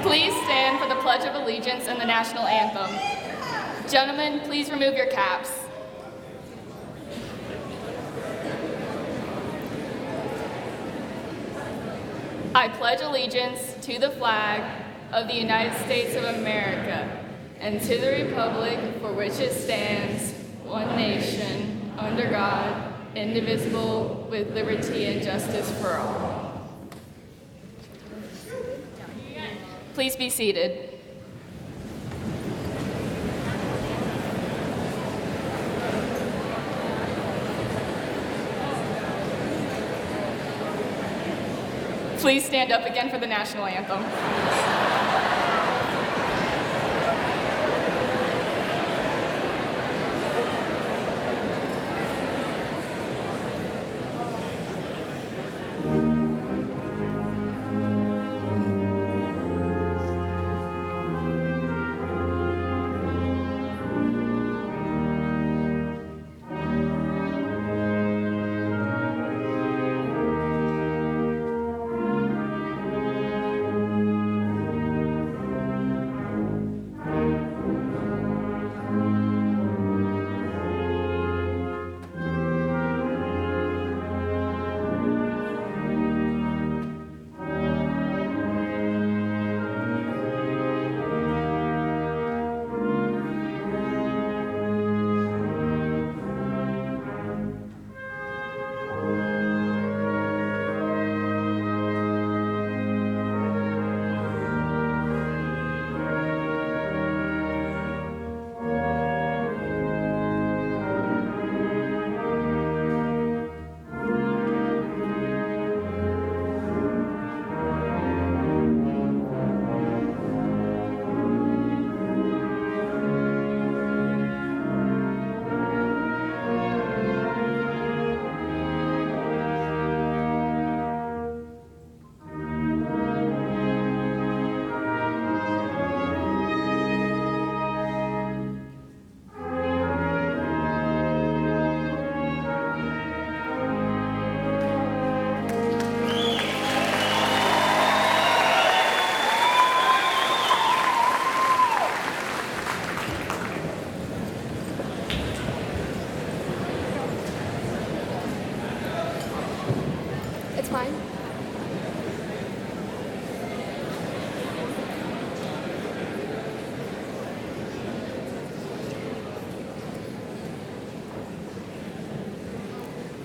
Please stand for the Pledge of Allegiance and the National Anthem. Gentlemen, please remove your caps. I pledge allegiance to the flag of the United States of America and to the republic for which it stands, one nation, under God, indivisible, with liberty and justice for all. Please be seated. Please stand up again for the national anthem.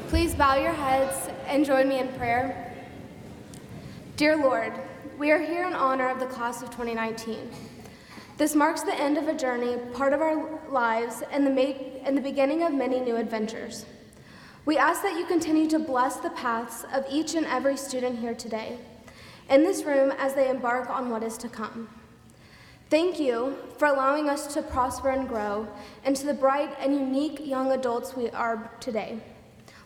Please bow your heads and join me in prayer. Dear Lord, we are here in honor of the class of 2019. This marks the end of a journey, part of our lives, and the beginning of many new adventures. We ask that you continue to bless the paths of each and every student here today, in this room as they embark on what is to come. Thank you for allowing us to prosper and grow into the bright and unique young adults we are today.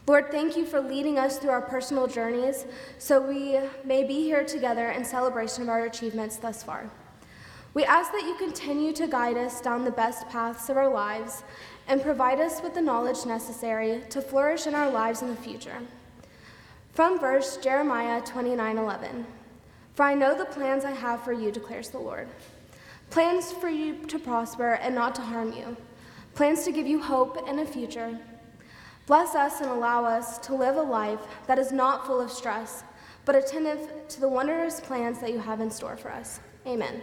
Lord, thank you for leading us through our personal journeys so we may be here together in celebration of our achievements thus far. We ask that you continue to guide us down the best paths of our lives and provide us with the knowledge necessary to flourish in our lives in the future. From verse Jeremiah 29:11, "For I know the plans I have for you, declares the Lord. Plans for you to prosper and not to harm you, plans to give you hope and a future. Bless us and allow us to live a life that is not full of stress, but attentive to the wondrous plans that you have in store for us. Amen."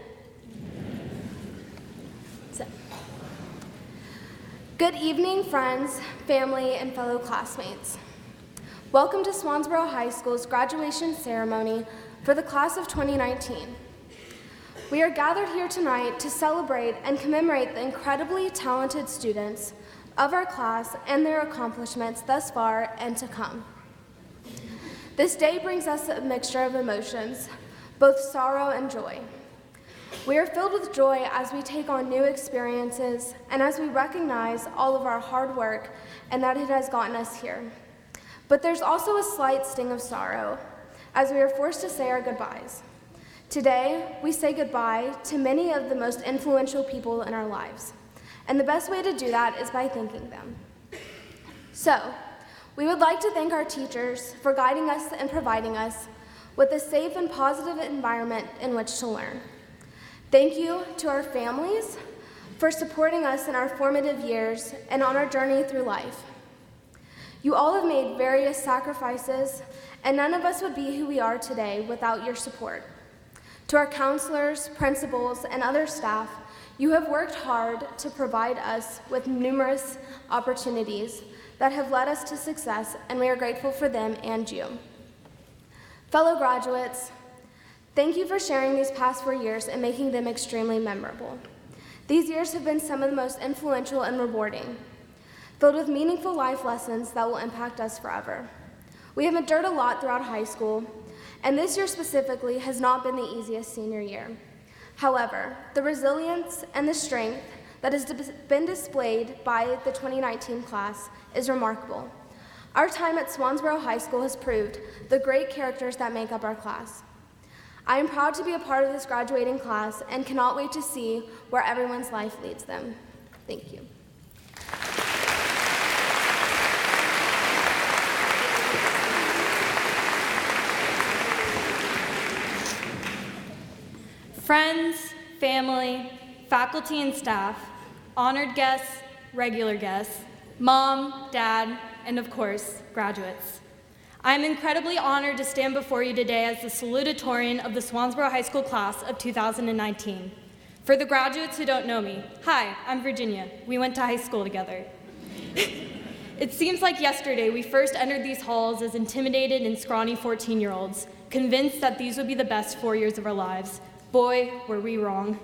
Good evening, friends, family, and fellow classmates. Welcome to Swansboro High School's graduation ceremony for the class of 2019. We are gathered here tonight to celebrate and commemorate the incredibly talented students of our class and their accomplishments thus far and to come. This day brings us a mixture of emotions, both sorrow and joy. We are filled with joy as we take on new experiences and as we recognize all of our hard work and that it has gotten us here. But there's also a slight sting of sorrow as we are forced to say our goodbyes. Today, we say goodbye to many of the most influential people in our lives, and the best way to do that is by thanking them. So, we would like to thank our teachers for guiding us and providing us with a safe and positive environment in which to learn. Thank you to our families for supporting us in our formative years and on our journey through life. You all have made various sacrifices, and none of us would be who we are today without your support. To our counselors, principals, and other staff, you have worked hard to provide us with numerous opportunities that have led us to success, and we are grateful for them and you. Fellow graduates, thank you for sharing these past 4 years and making them extremely memorable. These years have been some of the most influential and rewarding, filled with meaningful life lessons that will impact us forever. We have endured a lot throughout high school, and this year specifically has not been the easiest senior year. However, the resilience and the strength that has been displayed by the 2019 class is remarkable. Our time at Swansboro High School has proved the great characters that make up our class. I am proud to be a part of this graduating class and cannot wait to see where everyone's life leads them. Thank you. Friends, family, faculty and staff, honored guests, regular guests, mom, dad, and of course, graduates. I am incredibly honored to stand before you today as the salutatorian of the Swansboro High School class of 2019. For the graduates who don't know me, hi, I'm Virginia. We went to high school together. It seems like yesterday we first entered these halls as intimidated and scrawny 14-year-olds, convinced that these would be the best 4 years of our lives. Boy, were we wrong.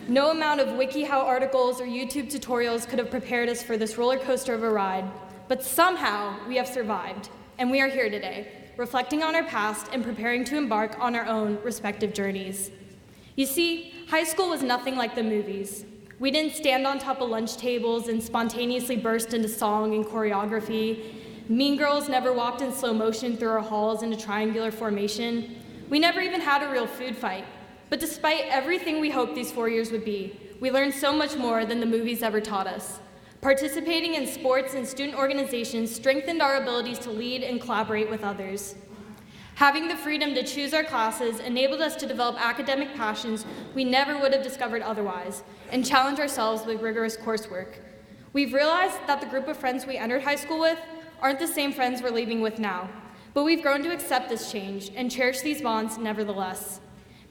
No amount of WikiHow articles or YouTube tutorials could have prepared us for this roller coaster of a ride, but somehow we have survived, and we are here today, reflecting on our past and preparing to embark on our own respective journeys. You see, high school was nothing like the movies. We didn't stand on top of lunch tables and spontaneously burst into song and choreography. Mean Girls never walked in slow motion through our halls in a triangular formation. We never even had a real food fight. But despite everything we hoped these 4 years would be, we learned so much more than the movies ever taught us. Participating in sports and student organizations strengthened our abilities to lead and collaborate with others. Having the freedom to choose our classes enabled us to develop academic passions we never would have discovered otherwise, and challenge ourselves with rigorous coursework. We've realized that the group of friends we entered high school with aren't the same friends we're leaving with now, but we've grown to accept this change and cherish these bonds nevertheless.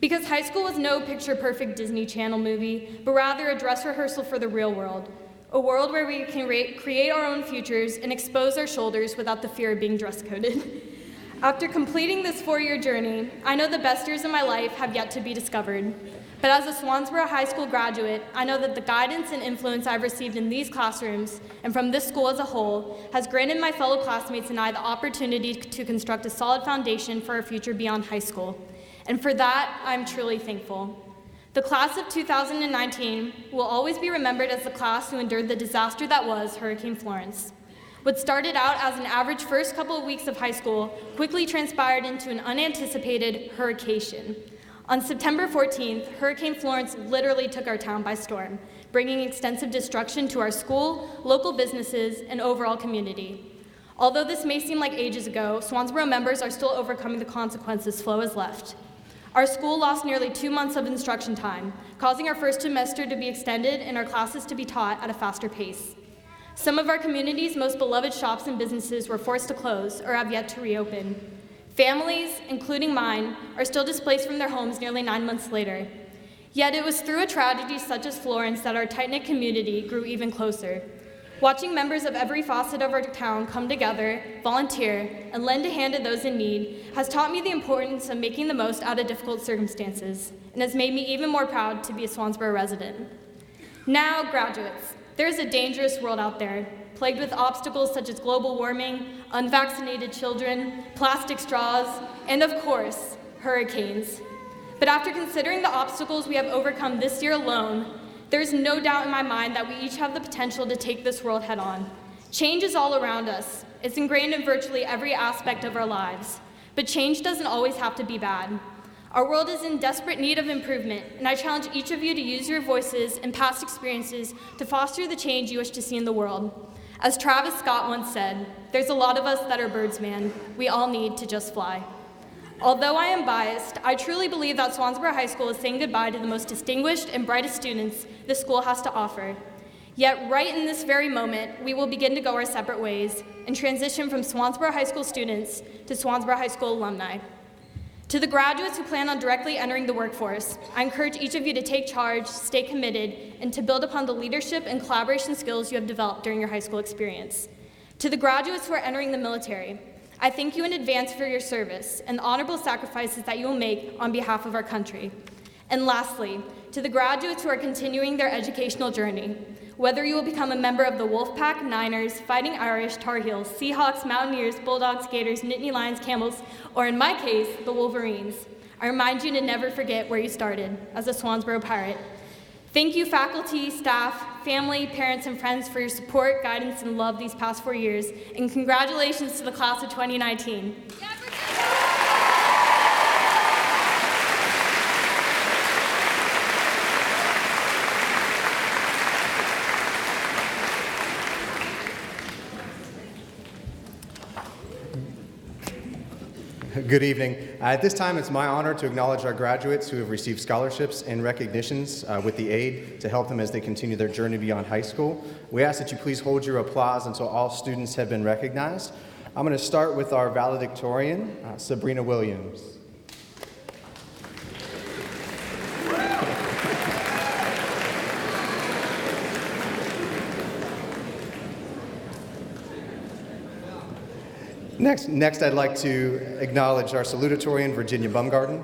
Because high school was no picture-perfect Disney Channel movie, but rather a dress rehearsal for the real world, a world where we can create our own futures and expose our shoulders without the fear of being dress-coded. After completing this 4-year journey, I know the best years of my life have yet to be discovered. But as a Swansboro High School graduate, I know that the guidance and influence I've received in these classrooms and from this school as a whole has granted my fellow classmates and I the opportunity to construct a solid foundation for our future beyond high school. And for that, I'm truly thankful. The class of 2019 will always be remembered as the class who endured the disaster that was Hurricane Florence. What started out as an average first couple of weeks of high school quickly transpired into an unanticipated hurricane. On September 14th, Hurricane Florence literally took our town by storm, bringing extensive destruction to our school, local businesses, and overall community. Although this may seem like ages ago, Swansboro members are still overcoming the consequences Flo has left. Our school lost nearly 2 months of instruction time, causing our first semester to be extended and our classes to be taught at a faster pace. Some of our community's most beloved shops and businesses were forced to close or have yet to reopen. Families, including mine, are still displaced from their homes nearly 9 months later. Yet it was through a tragedy such as Florence that our tight-knit community grew even closer. Watching members of every facet of our town come together, volunteer, and lend a hand to those in need has taught me the importance of making the most out of difficult circumstances, and has made me even more proud to be a Swansboro resident. Now, graduates, there is a dangerous world out there, plagued with obstacles such as global warming, unvaccinated children, plastic straws, and of course, hurricanes. But after considering the obstacles we have overcome this year alone, there is no doubt in my mind that we each have the potential to take this world head on. Change is all around us. It's ingrained in virtually every aspect of our lives. But change doesn't always have to be bad. Our world is in desperate need of improvement, and I challenge each of you to use your voices and past experiences to foster the change you wish to see in the world. As Travis Scott once said, "There's a lot of us that are birds, man. We all need to just fly." Although I am biased, I truly believe that Swansboro High School is saying goodbye to the most distinguished and brightest students the school has to offer. Yet right in this very moment, we will begin to go our separate ways and transition from Swansboro High School students to Swansboro High School alumni. To the graduates who plan on directly entering the workforce, I encourage each of you to take charge, stay committed, and to build upon the leadership and collaboration skills you have developed during your high school experience. To the graduates who are entering the military, I thank you in advance for your service and the honorable sacrifices that you will make on behalf of our country. And lastly, to the graduates who are continuing their educational journey, whether you will become a member of the Wolfpack, Niners, Fighting Irish, Tar Heels, Seahawks, Mountaineers, Bulldogs, Gators, Nittany Lions, Camels, or in my case, the Wolverines, I remind you to never forget where you started, as a Swansboro Pirate. Thank you, faculty, staff, family, parents, and friends for your support, guidance, and love these past 4 years, and congratulations to the class of 2019. Good evening. At this time, it's my honor to acknowledge our graduates who have received scholarships and recognitions with the aid to help them as they continue their journey beyond high school. We ask that you please hold your applause until all students have been recognized. I'm going to start with our valedictorian, Sabrina Williams. Next, I'd like to acknowledge our salutatorian, Virginia Bumgarden.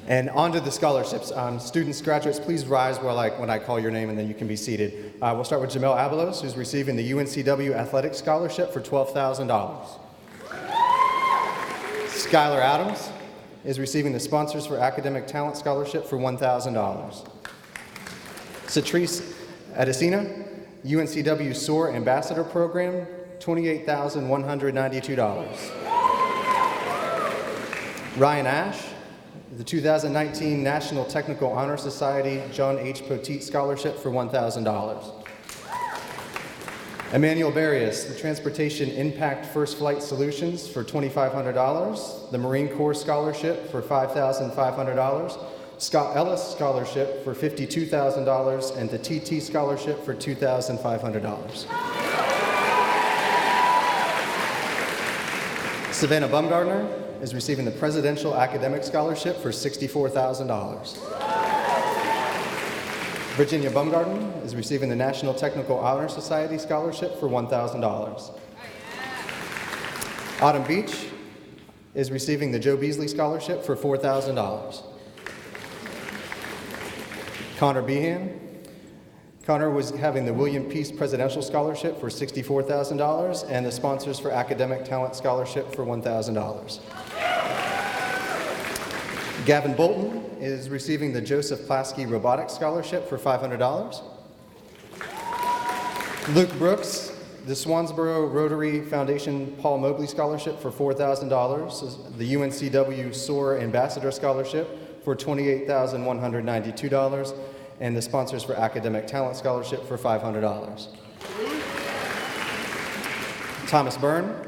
And on to the scholarships. Students, graduates, please rise when I call your name, and then you can be seated. We'll start with Jamel Abelos, who's receiving the UNCW Athletic Scholarship for $12,000. Skylar Adams is receiving the Sponsors for Academic Talent Scholarship for $1,000. Satrice Adesina, UNCW SOAR Ambassador Program, $28,192. Ryan Ash, the 2019 National Technical Honor Society John H. Poteet Scholarship for $1,000. Emmanuel Barrios, the Transportation Impact First Flight Solutions for $2,500, the Marine Corps Scholarship for $5,500, Scott Ellis Scholarship for $52,000, and the TT Scholarship for $2,500. Savannah Bumgardner is receiving the Presidential Academic Scholarship for $64,000. Virginia Bumgarden is receiving the National Technical Honor Society Scholarship for $1,000. Autumn Beach is receiving the Joe Beasley Scholarship for $4,000. Connor Behan. Connor was having the William Peace Presidential Scholarship for $64,000 and the Sponsors for Academic Talent Scholarship for $1,000. Gavin Bolton is receiving the Joseph Plasky Robotics Scholarship for $500. Luke Brooks, the Swansboro Rotary Foundation Paul Mobley Scholarship for $4,000. The UNCW SOAR Ambassador Scholarship for $28,192. And the Sponsors for Academic Talent Scholarship for $500. Thomas Byrne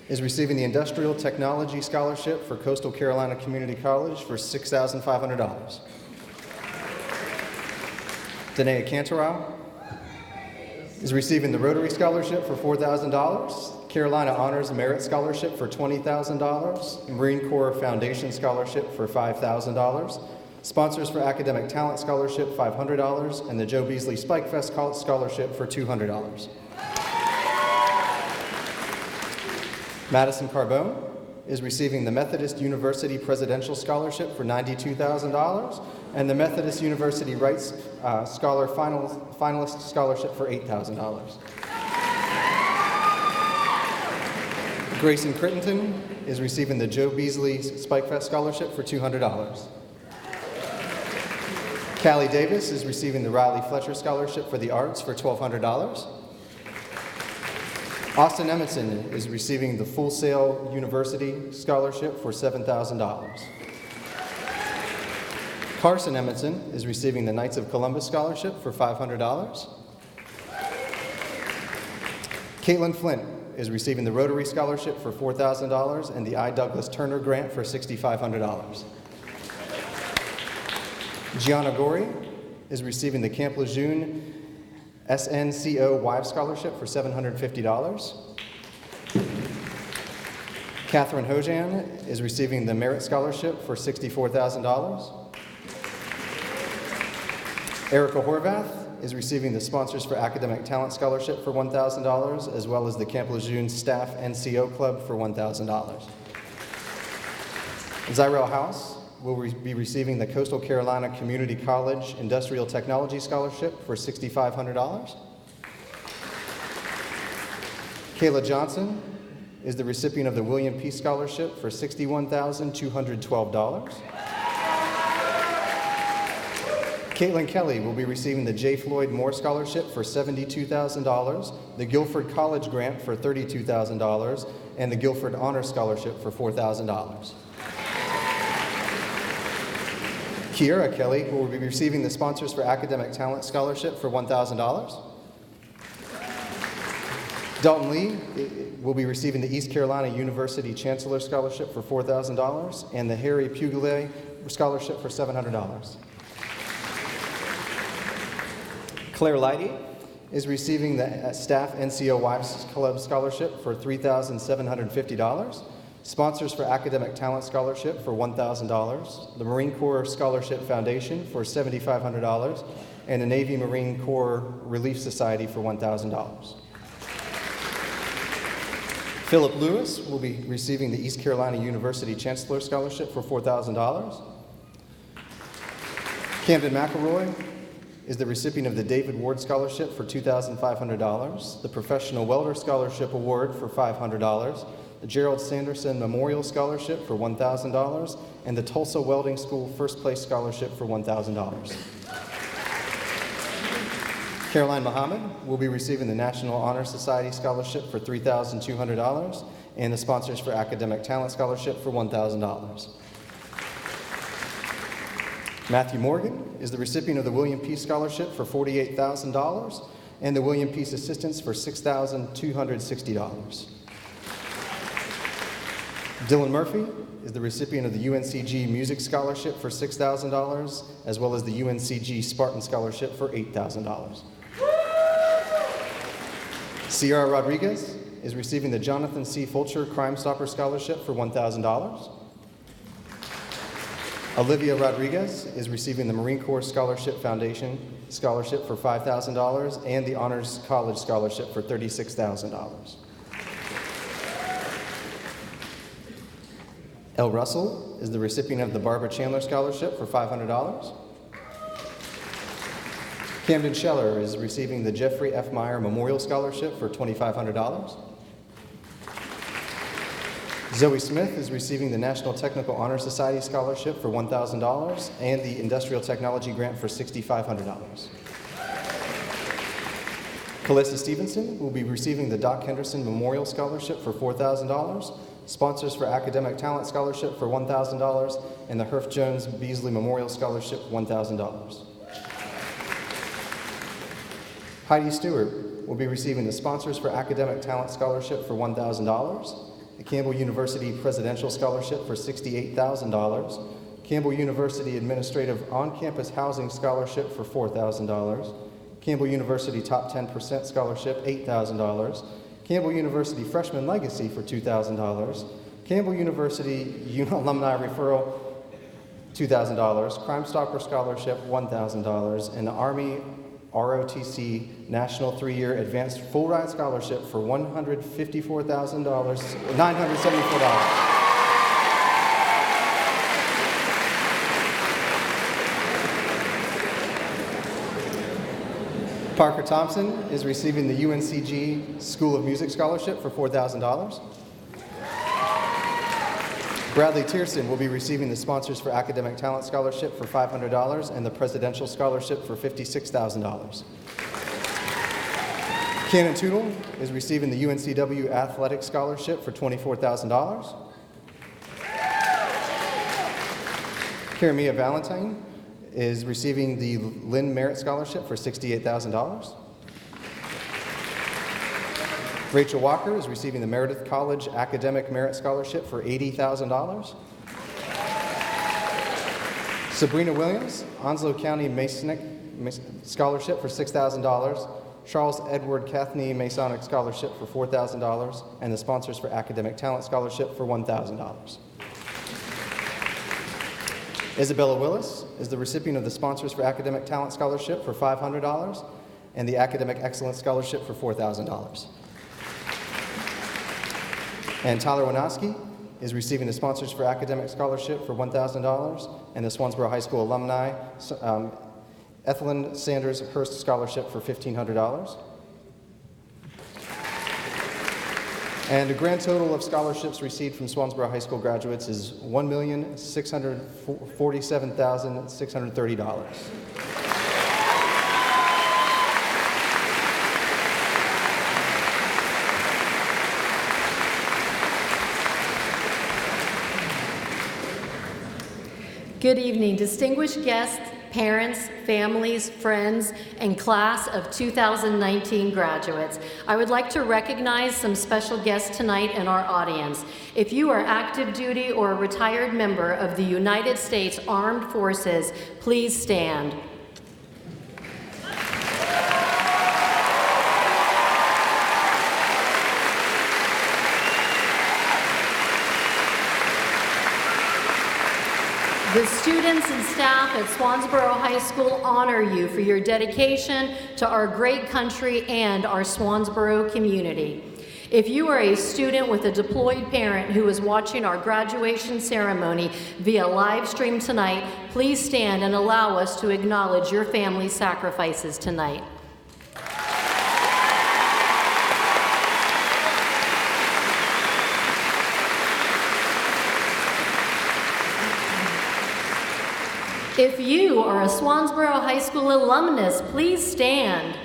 is receiving the Industrial Technology Scholarship for Coastal Carolina Community College for $6,500. Danae Cantorau is receiving the Rotary Scholarship for $4,000, Carolina Honors Merit Scholarship for $20,000, Marine Corps Foundation Scholarship for $5,000, Sponsors for Academic Talent Scholarship $500, and the Joe Beasley Spike Fest Scholarship for $200. Madison Carbone is receiving the Methodist University Presidential Scholarship for $92,000 and the Methodist University Rights Scholar Finalist Scholarship for $8,000. Grayson Crittenton is receiving the Joe Beasley Spike Fest Scholarship for $200. Callie Davis is receiving the Riley Fletcher Scholarship for the Arts for $1,200. Austin Emerson is receiving the Full Sail University Scholarship for $7,000. Carson Edmondson is receiving the Knights of Columbus Scholarship for $500. Caitlin Flint is receiving the Rotary Scholarship for $4,000 and the I. Douglas Turner Grant for $6,500. Gianna Gorey is receiving the Camp Lejeune SNCO Wives Scholarship for $750. Catherine Hojan is receiving the Merit Scholarship for $64,000. Erica Horvath is receiving the Sponsors for Academic Talent Scholarship for $1,000, as well as the Camp Lejeune Staff NCO Club for $1,000. Zyrel House will be receiving the Coastal Carolina Community College Industrial Technology Scholarship for $6,500. Kayla Johnson is the recipient of the William P. Scholarship for $61,212. Caitlin Kelly will be receiving the J. Floyd Moore Scholarship for $72,000, the Guilford College Grant for $32,000, and the Guilford Honor Scholarship for $4,000. Kiera Kelly will be receiving the Sponsors for Academic Talent Scholarship for $1,000. Dalton Lee will be receiving the East Carolina University Chancellor Scholarship for $4,000 and the Harry Pugliese Scholarship for $700. Claire Leidy is receiving the Staff NCO Wives Club Scholarship for $3,750, Sponsors for Academic Talent Scholarship for $1,000, the Marine Corps Scholarship Foundation for $7,500, and the Navy Marine Corps Relief Society for $1,000. Philip Lewis will be receiving the East Carolina University Chancellor Scholarship for $4,000. Camden McElroy is the recipient of the David Ward Scholarship for $2,500, the Professional Welder Scholarship Award for $500, the Gerald Sanderson Memorial Scholarship for $1,000, and the Tulsa Welding School First Place Scholarship for $1,000. Caroline Muhammad will be receiving the National Honor Society Scholarship for $3,200 and the Sponsors for Academic Talent Scholarship for $1,000. Matthew Morgan is the recipient of the William Peace Scholarship for $48,000 and the William Peace Assistance for $6,260. Dylan Murphy is the recipient of the UNCG Music Scholarship for $6,000 as well as the UNCG Spartan Scholarship for $8,000. Sierra Rodriguez is receiving the Jonathan C. Fulcher Crime Stopper Scholarship for $1,000. Olivia Rodriguez is receiving the Marine Corps Scholarship Foundation Scholarship for $5,000 and the Honors College Scholarship for $36,000. Elle Russell is the recipient of the Barbara Chandler Scholarship for $500. Camden Scheller is receiving the Jeffrey F. Meyer Memorial Scholarship for $2,500. Zoe Smith is receiving the National Technical Honor Society Scholarship for $1,000 and the Industrial Technology Grant for $6,500. Calissa Stevenson will be receiving the Doc Henderson Memorial Scholarship for $4,000, Sponsors for Academic Talent Scholarship for $1,000, and the Herff Jones Beasley Memorial Scholarship $1,000. Heidi Stewart will be receiving the Sponsors for Academic Talent Scholarship for $1,000, the Campbell University Presidential Scholarship for $68,000, Campbell University Administrative On-Campus Housing Scholarship for $4,000, Campbell University Top 10% Scholarship $8,000, Campbell University Freshman Legacy for $2,000, Campbell University Alumni Referral $2,000, Crime Stopper Scholarship $1,000, and the Army ROTC National 3-Year Advanced Full Ride Scholarship for $974. Parker Thompson is receiving the UNCG School of Music Scholarship for $4,000. Bradley Tierson will be receiving the Sponsors for Academic Talent Scholarship for $500 and the Presidential Scholarship for $56,000. Cannon Tootle is receiving the UNCW Athletic Scholarship for $24,000. Karamia Valentine is receiving the Lynn Merit Scholarship for $68,000. Rachel Walker is receiving the Meredith College Academic Merit Scholarship for $80,000. Sabrina Williams, Onslow County Masonic Scholarship for $6,000. Charles Edward Cathney Masonic Scholarship for $4,000. And the Sponsors for Academic Talent Scholarship for $1,000. Isabella Willis is the recipient of the Sponsors for Academic Talent Scholarship for $500 and the Academic Excellence Scholarship for $4,000. And Tyler Winoski is receiving the Sponsors for Academic Scholarship for $1,000 and the Swansboro High School Alumni Ethelyn Sanders Hurst Scholarship for $1,500. And the grand total of scholarships received from Swansboro High School graduates is $1,647,630. Good evening, distinguished guests, parents, families, friends, and class of 2019 graduates. I would like to recognize some special guests tonight in our audience. If you are active duty or a retired member of the United States Armed Forces, please stand. The students and staff at Swansboro High School honor you for your dedication to our great country and our Swansboro community. If you are a student with a deployed parent who is watching our graduation ceremony via live stream tonight, please stand and allow us to acknowledge your family's sacrifices tonight. If you are a Swansboro High School alumnus, please stand.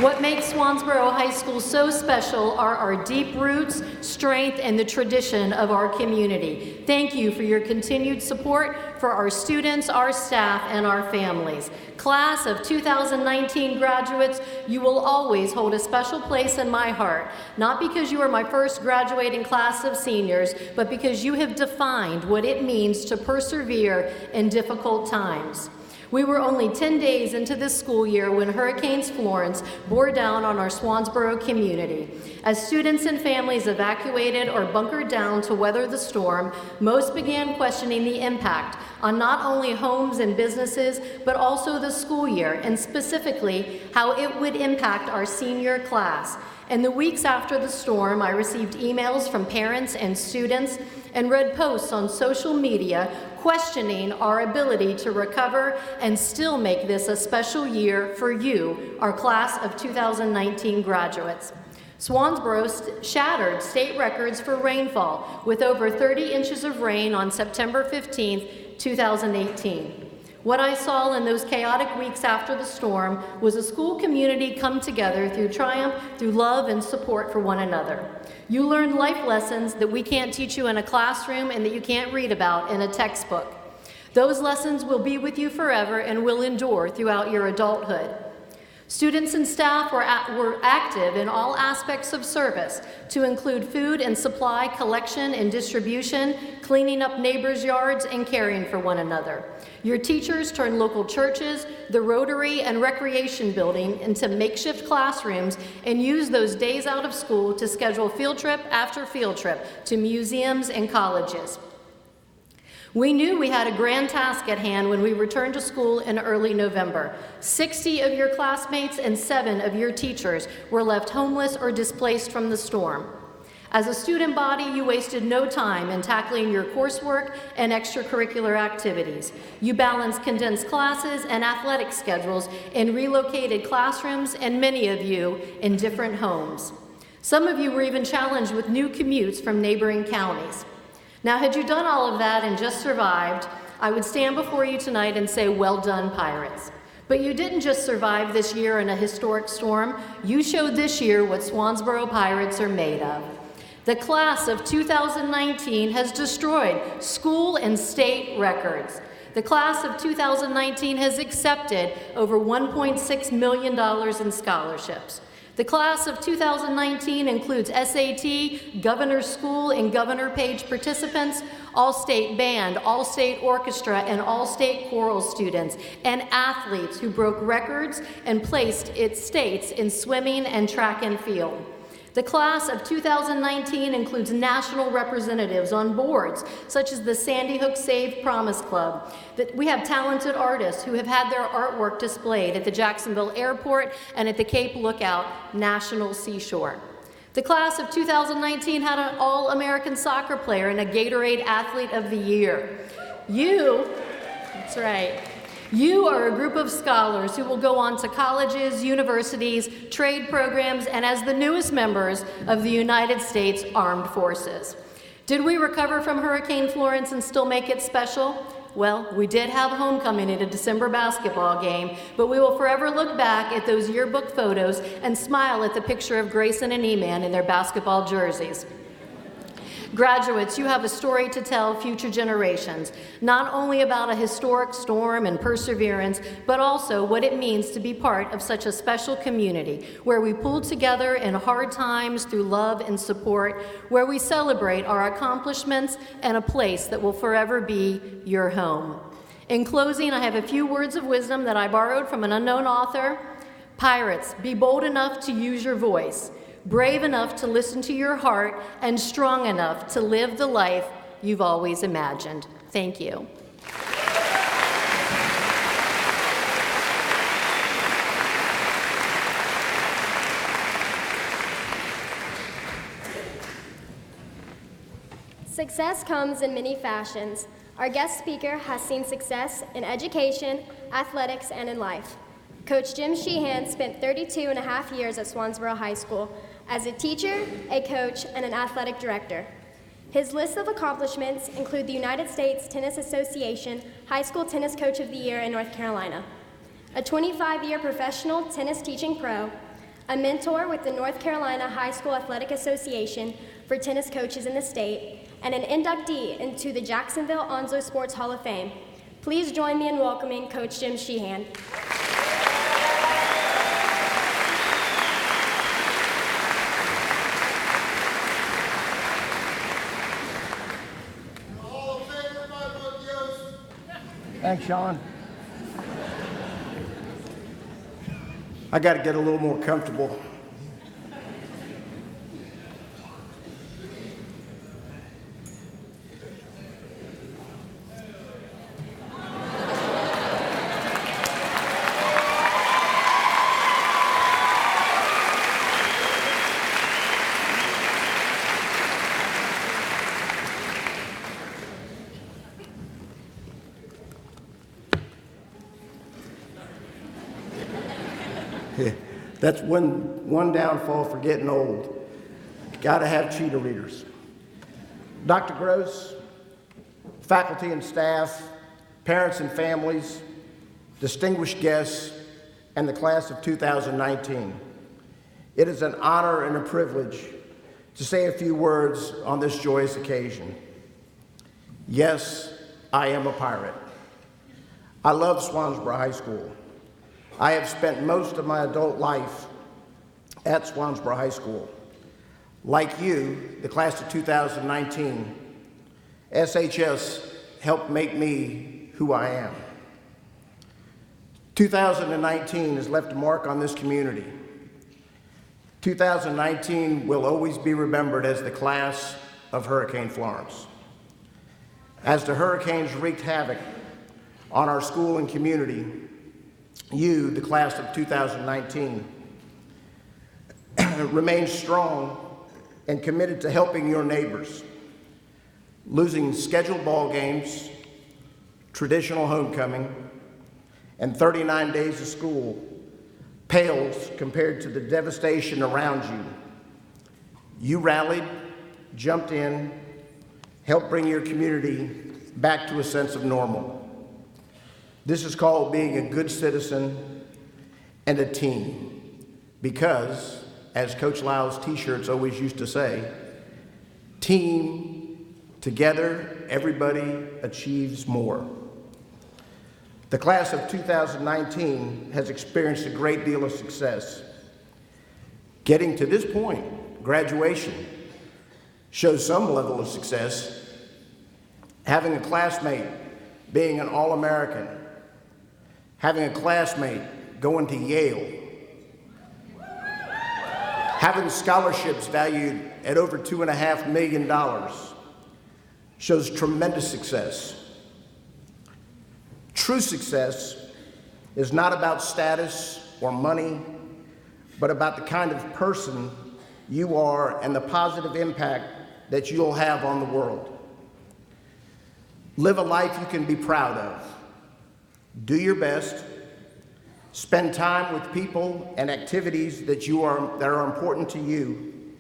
What makes Swansboro High School so special are our deep roots, strength, and the tradition of our community. Thank you for your continued support for our students, our staff, and our families. Class of 2019 graduates, you will always hold a special place in my heart, not because you are my first graduating class of seniors, but because you have defined what it means to persevere in difficult times. We were only 10 days into this school year when Hurricane Florence bore down on our Swansboro community. As students and families evacuated or bunkered down to weather the storm, most began questioning the impact on not only homes and businesses, but also the school year, and specifically how it would impact our senior class. In the weeks after the storm, I received emails from parents and students and read posts on social media questioning our ability to recover and still make this a special year for you, our class of 2019 graduates. Swansboro shattered state records for rainfall with over 30 inches of rain on September 15th, 2018. What I saw in those chaotic weeks after the storm was a school community come together through triumph, through love and support for one another. You learned life lessons that we can't teach you in a classroom and that you can't read about in a textbook. Those lessons will be with you forever and will endure throughout your adulthood. Students and staff were active in all aspects of service, to include food and supply collection and distribution, cleaning up neighbors' yards, and caring for one another. Your teachers turned local churches, the Rotary, and Recreation Building into makeshift classrooms and used those days out of school to schedule field trip after field trip to museums and colleges. We knew we had a grand task at hand when we returned to school in early November. 60 of your classmates and 7 of your teachers were left homeless or displaced from the storm. As a student body, you wasted no time in tackling your coursework and extracurricular activities. You balanced condensed classes and athletic schedules in relocated classrooms, and many of you in different homes. Some of you were even challenged with new commutes from neighboring counties. Now, had you done all of that and just survived, I would stand before you tonight and say, well done, Pirates. But you didn't just survive this year in a historic storm, you showed this year what Swansboro Pirates are made of. The class of 2019 has destroyed school and state records. The class of 2019 has accepted over $1.6 million in scholarships. The class of 2019 includes SAT, Governor's School, and Governor Page participants, all-state band, all-state orchestra, and all-state choral students, and athletes who broke records and placed its states in swimming and track and field. The class of 2019 includes national representatives on boards, such as the Sandy Hook Save Promise Club. We have talented artists who have had their artwork displayed at the Jacksonville Airport and at the Cape Lookout National Seashore. The class of 2019 had an All-American soccer player and a Gatorade Athlete of the Year. That's right. You are a group of scholars who will go on to colleges, universities, trade programs, and as the newest members of the United States Armed Forces. Did we recover from Hurricane Florence and still make it special? Well, we did have homecoming at a December basketball game, but we will forever look back at those yearbook photos and smile at the picture of Grayson and E-Man in their basketball jerseys. Graduates, you have a story to tell future generations, not only about a historic storm and perseverance, but also what it means to be part of such a special community where we pull together in hard times through love and support, where we celebrate our accomplishments, and a place that will forever be your home. In closing, I have a few words of wisdom that I borrowed from an unknown author. Pirates, be bold enough to use your voice, brave enough to listen to your heart, and strong enough to live the life you've always imagined. Thank you. Success comes in many fashions. Our guest speaker has seen success in education, athletics, and in life. Coach Jim Sheehan spent 32 and a half years at Swansboro High School as a teacher, a coach, and an athletic director. His list of accomplishments include the United States Tennis Association High School Tennis Coach of the Year in North Carolina, a 25-year professional tennis teaching pro, a mentor with the North Carolina High School Athletic Association for tennis coaches in the state, and an inductee into the Jacksonville Onslow Sports Hall of Fame. Please join me in welcoming Coach Jim Sheehan. Thanks, Sean. I got to get a little more comfortable. That's one downfall for getting old. Got to have cheetah readers. Dr. Gross, faculty and staff, parents and families, distinguished guests, and the class of 2019. It is an honor and a privilege to say a few words on this joyous occasion. Yes, I am a pirate. I love Swansboro High School. I have spent most of my adult life at Swansboro High School. Like you, the class of 2019, SHS helped make me who I am. 2019 has left a mark on this community. 2019 will always be remembered as the class of Hurricane Florence. As the hurricanes wreaked havoc on our school and community, you, the class of 2019, remain strong and committed to helping your neighbors. Losing scheduled ball games, traditional homecoming, and 39 days of school pales compared to the devastation around you. You rallied, jumped in, helped bring your community back to a sense of normal. This is called being a good citizen and a team. Because, as Coach Lyle's t-shirts always used to say, team, together, everybody achieves more. The class of 2019 has experienced a great deal of success. Getting to this point, graduation, shows some level of success. Having a classmate being an All-American, having a classmate going to Yale, having scholarships valued at over $2.5 million shows tremendous success. True success is not about status or money, but about the kind of person you are and the positive impact that you'll have on the world. Live a life you can be proud of. Do your best. Spend time with people and activities that are important to you.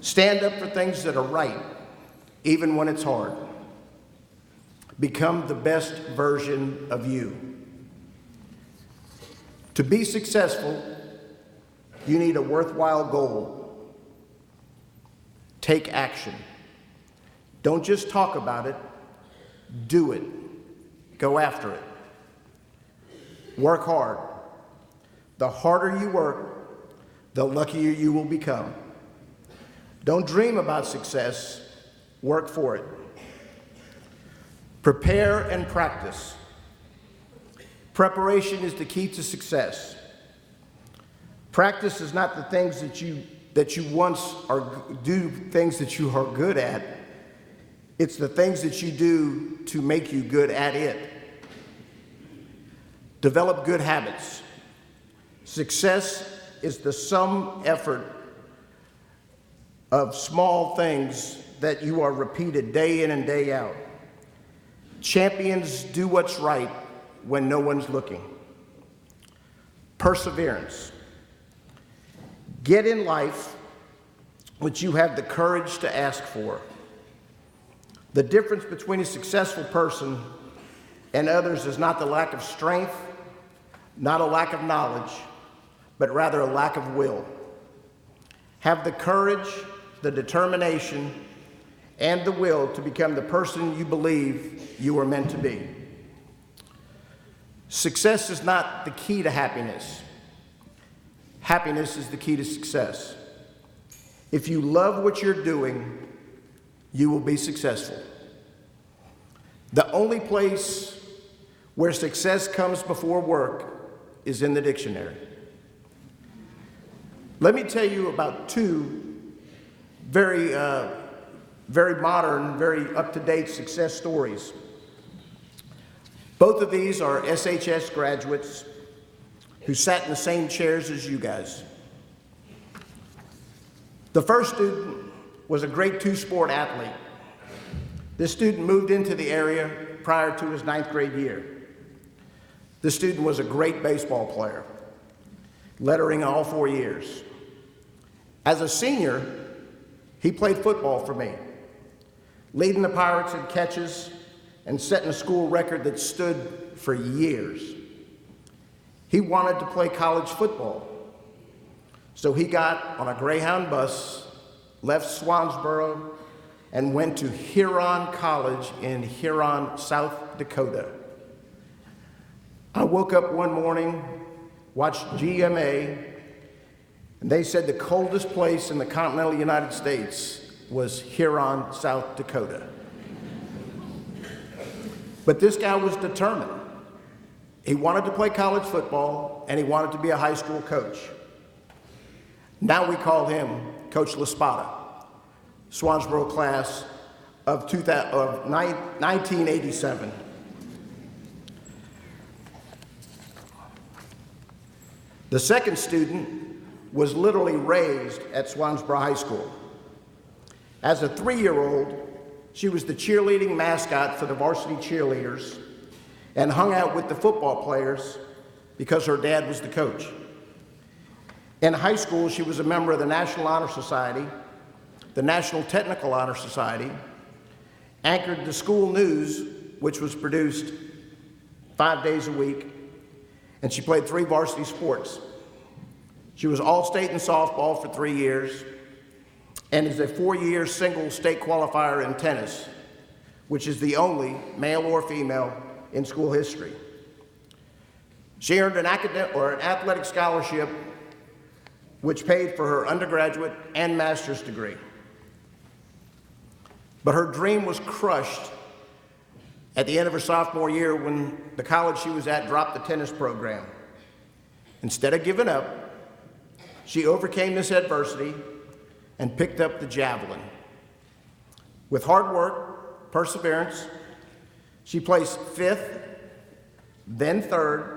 Stand up for things that are right, even when it's hard. Become the best version of you. To be successful, you need a worthwhile goal. Take action. Don't just talk about it, do it. Go after it. Work hard. The harder you work, the luckier you will become. Don't dream about success, work for it. Prepare and practice. Preparation is the key to success. Practice is not the things that you do things that you are good at. It's the things that you do to make you good at it. Develop good habits. Success is the sum effort of small things that you are repeated day in and day out. Champions do what's right when no one's looking. Perseverance. Get in life what you have the courage to ask for. The difference between a successful person and others is not the lack of strength, not a lack of knowledge, but rather a lack of will. Have the courage, the determination, and the will to become the person you believe you are meant to be. Success is not the key to happiness. Happiness is the key to success. If you love what you're doing, you will be successful. The only place where success comes before work is in the dictionary. Let me tell you about two very modern, very up-to-date success stories. Both of these are SHS graduates who sat in the same chairs as you guys. The first student was a grade 2 sport athlete. This student moved into the area prior to his 9th grade year. This student was a great baseball player, lettering all 4 years. As a senior, he played football for me, leading the Pirates in catches and setting a school record that stood for years. He wanted to play college football, so he got on a Greyhound bus, left Swansboro, and went to Huron College in Huron, South Dakota. I woke up one morning, watched GMA, and they said the coldest place in the continental United States was Huron, South Dakota. But this guy was determined. He wanted to play college football, and he wanted to be a high school coach. Now we call him Coach LaSpada, Swansboro class of 1987. The second student was literally raised at Swansboro High School. As a 3-year-old, she was the cheerleading mascot for the varsity cheerleaders and hung out with the football players because her dad was the coach. In high school, she was a member of the National Honor Society, the National Technical Honor Society, anchored the school news, which was produced 5 days a week, and she played 3 varsity sports. She was All-State in softball for 3 years and is a 4-year single state qualifier in tennis, which is the only male or female in school history. She earned an athletic scholarship which paid for her undergraduate and master's degree. But her dream was crushed at the end of her sophomore year when the college she was at dropped the tennis program. Instead of giving up, she overcame this adversity and picked up the javelin. With hard work, perseverance, she placed 5th, then 3rd,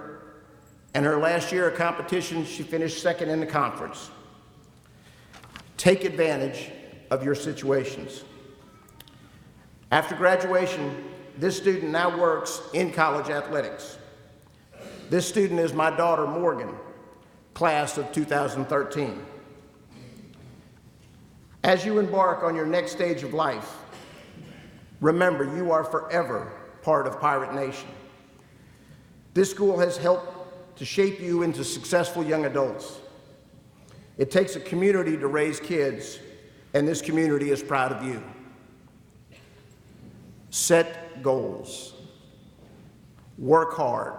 and her last year of competition, she finished 2nd in the conference. Take advantage of your situations. After graduation, this student now works in college athletics. This student is my daughter, Morgan, class of 2013. As you embark on your next stage of life, remember you are forever part of Pirate Nation. This school has helped to shape you into successful young adults. It takes a community to raise kids, and this community is proud of you. Set goals. Work hard.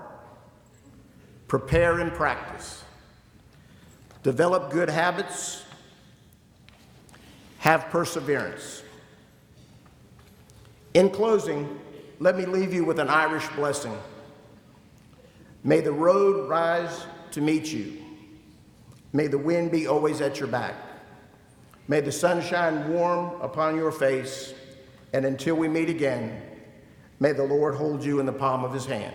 Prepare and practice. Develop good habits. Have perseverance. In closing, let me leave you with an Irish blessing. May the road rise to meet you. May the wind be always at your back. May the sun shine warm upon your face. And until we meet again, may the Lord hold you in the palm of his hand.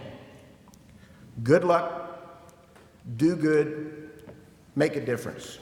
Good luck, do good, make a difference.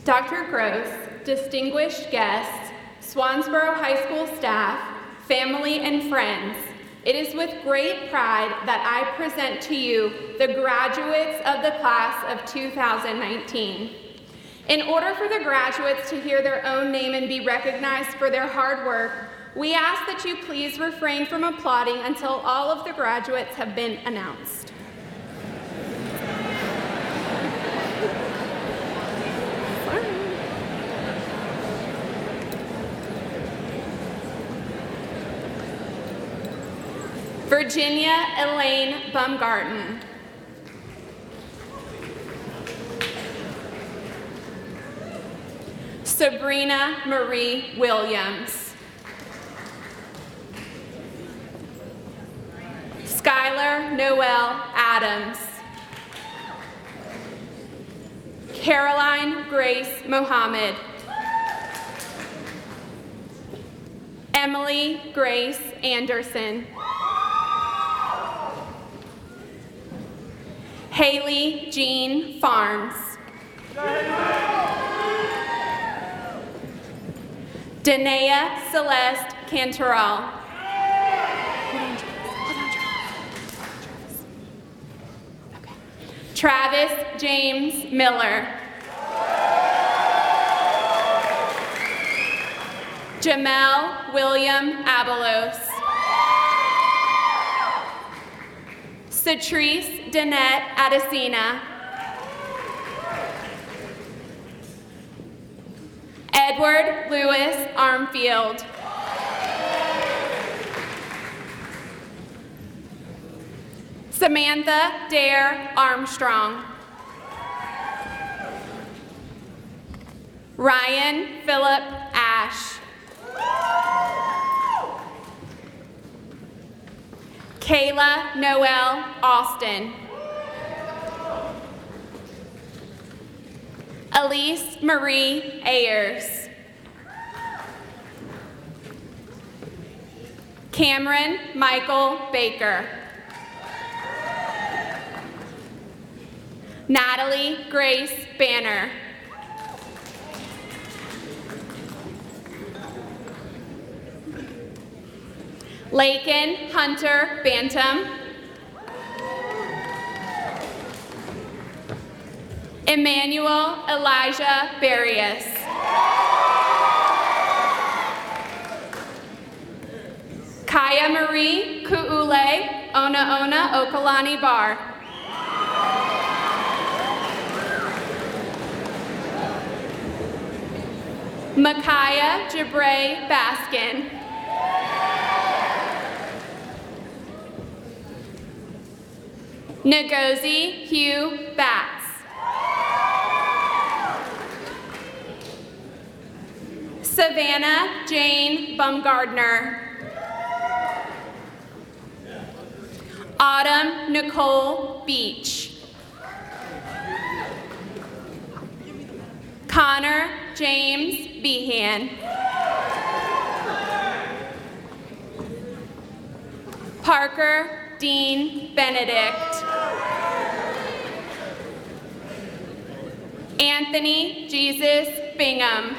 Dr. Gross, distinguished guests, Swansboro High School staff, family, and friends, it is with great pride that I present to you the graduates of the class of 2019. In order for the graduates to hear their own name and be recognized for their hard work, we ask that you please refrain from applauding until all of the graduates have been announced. Virginia Elaine Baumgarten. Sabrina Marie Williams. Skylar Noel Adams. Caroline Grace Mohammed. Emily Grace Anderson. Haley Jean Farnes. Danae Celeste Cantoral. Travis James Miller. Jamel William Abelos. Cetrice Danette Adesina. Edward Lewis Armfield. Samantha Dare Armstrong. Ryan Philip Ash. Kayla Noel Austin. Elise Marie Ayers. Cameron Michael Baker. Natalie Grace Banner. Lakin Hunter Bantam. Emmanuel Elijah Barrios. Kaya Marie Ku'ule Ona Ona Okalani Bar. Micaiah Jabray Baskin. Ngozi Hugh Batts. Savannah Jane Bumgardner. Autumn Nicole Beach. Connor James Behan. Parker Dean Benedict. Anthony Jesus Bingham.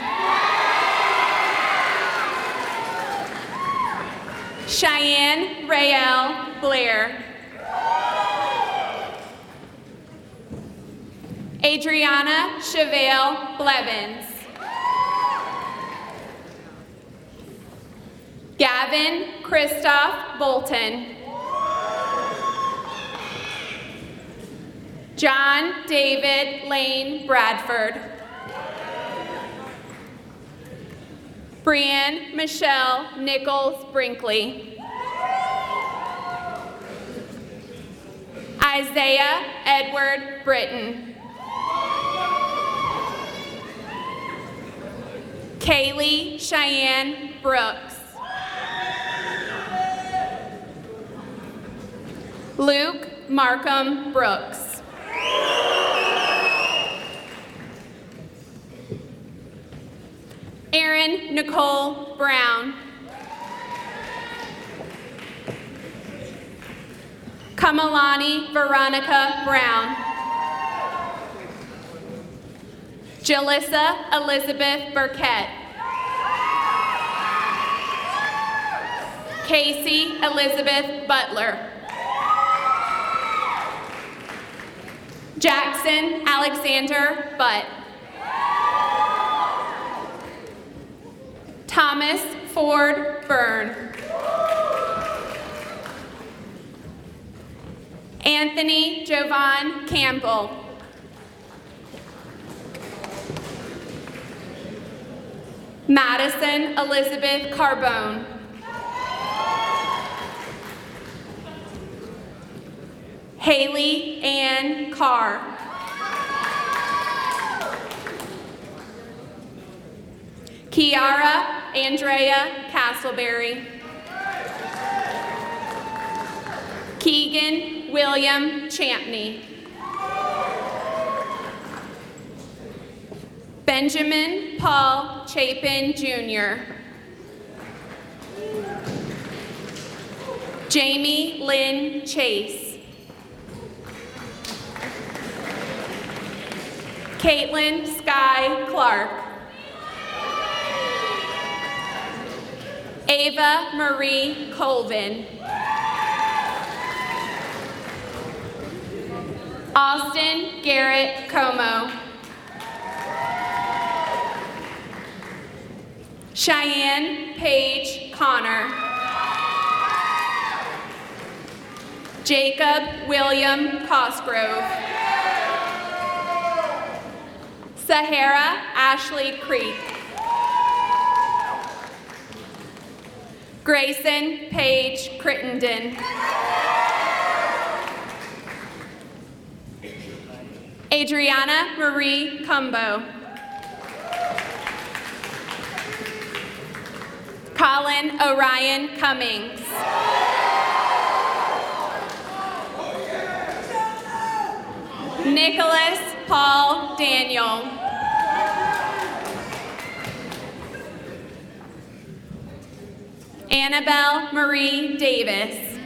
Cheyenne Rael Blair. Adriana Chevelle Blevins. Gavin Christoph Bolton. John David Lane Bradford. Brianne Michelle Nichols Brinkley. Isaiah Edward Britton. Kaylee Cheyenne Brooks. Luke Markham Brooks. Erin Nicole Brown. Kamalani Veronica Brown. Jalissa Elizabeth Burkett. Casey Elizabeth Butler. Jackson Alexander Butt. Thomas Ford Byrne. Anthony Jovan Campbell. Madison Elizabeth Carbone. Haley Ann Carr. Kiara Andrea Castleberry. Keegan William Champney. Benjamin Paul Chapin Jr. Jamie Lynn Chase. Caitlin Sky Clark. Ava Marie Colvin. Austin Garrett Como. Cheyenne Paige Connor. Jacob William Cosgrove. Sahara Ashley Creek. Grayson Paige Crittenden. Adriana Marie Cumbo. Colin Orion Cummings. Nicholas Paul Daniel. Annabelle Marie Davis.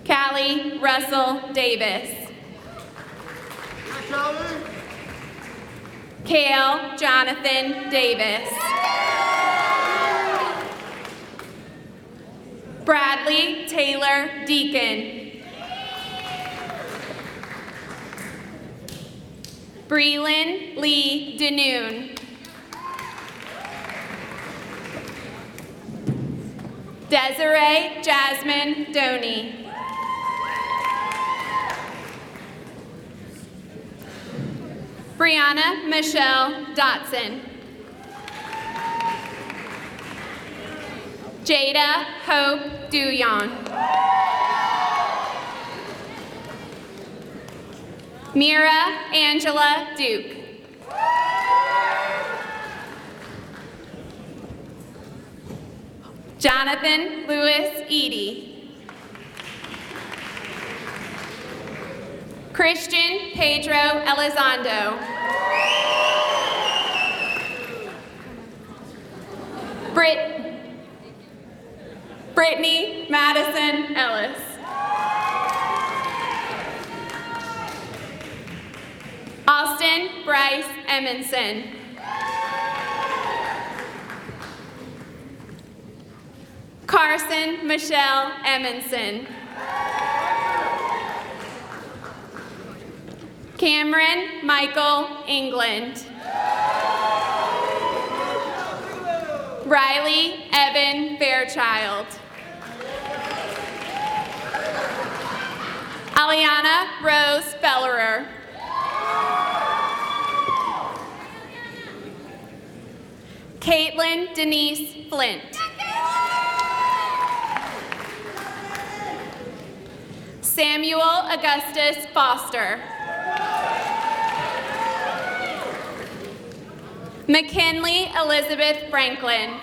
Callie Russell Davis. Kale Jonathan Davis. Bradley Taylor Deacon. Breland Lee Danoon. Desiree Jasmine Doney. Brianna Michelle Dotson. Jada Hope Duyon. Mira Angela Duke. Jonathan Lewis Eady. Christian Pedro Elizondo. Brittany Madison Ellis. Austin Bryce Emonson. Carson Michelle Emonson. Cameron Michael England. Riley Evan Fairchild. Aliana Rose Fellerer. Caitlin Denise Flint. Samuel Augustus Foster. McKinley Elizabeth Franklin.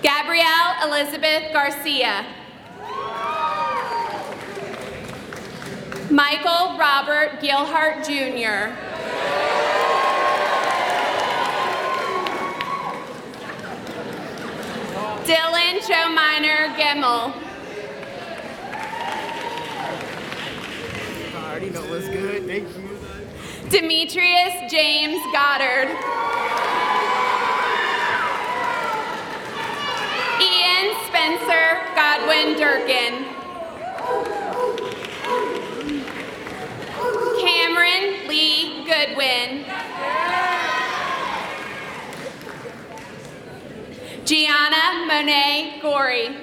Gabrielle Elizabeth Garcia. Michael Robert Gilhart Jr. Dylan Joe Minor Gemmel. I already know what's good, thank you. Demetrius James Goddard. Ian Spencer Godwin Durkin. Cameron Lee Goodwin. Gianna Monet Gorey.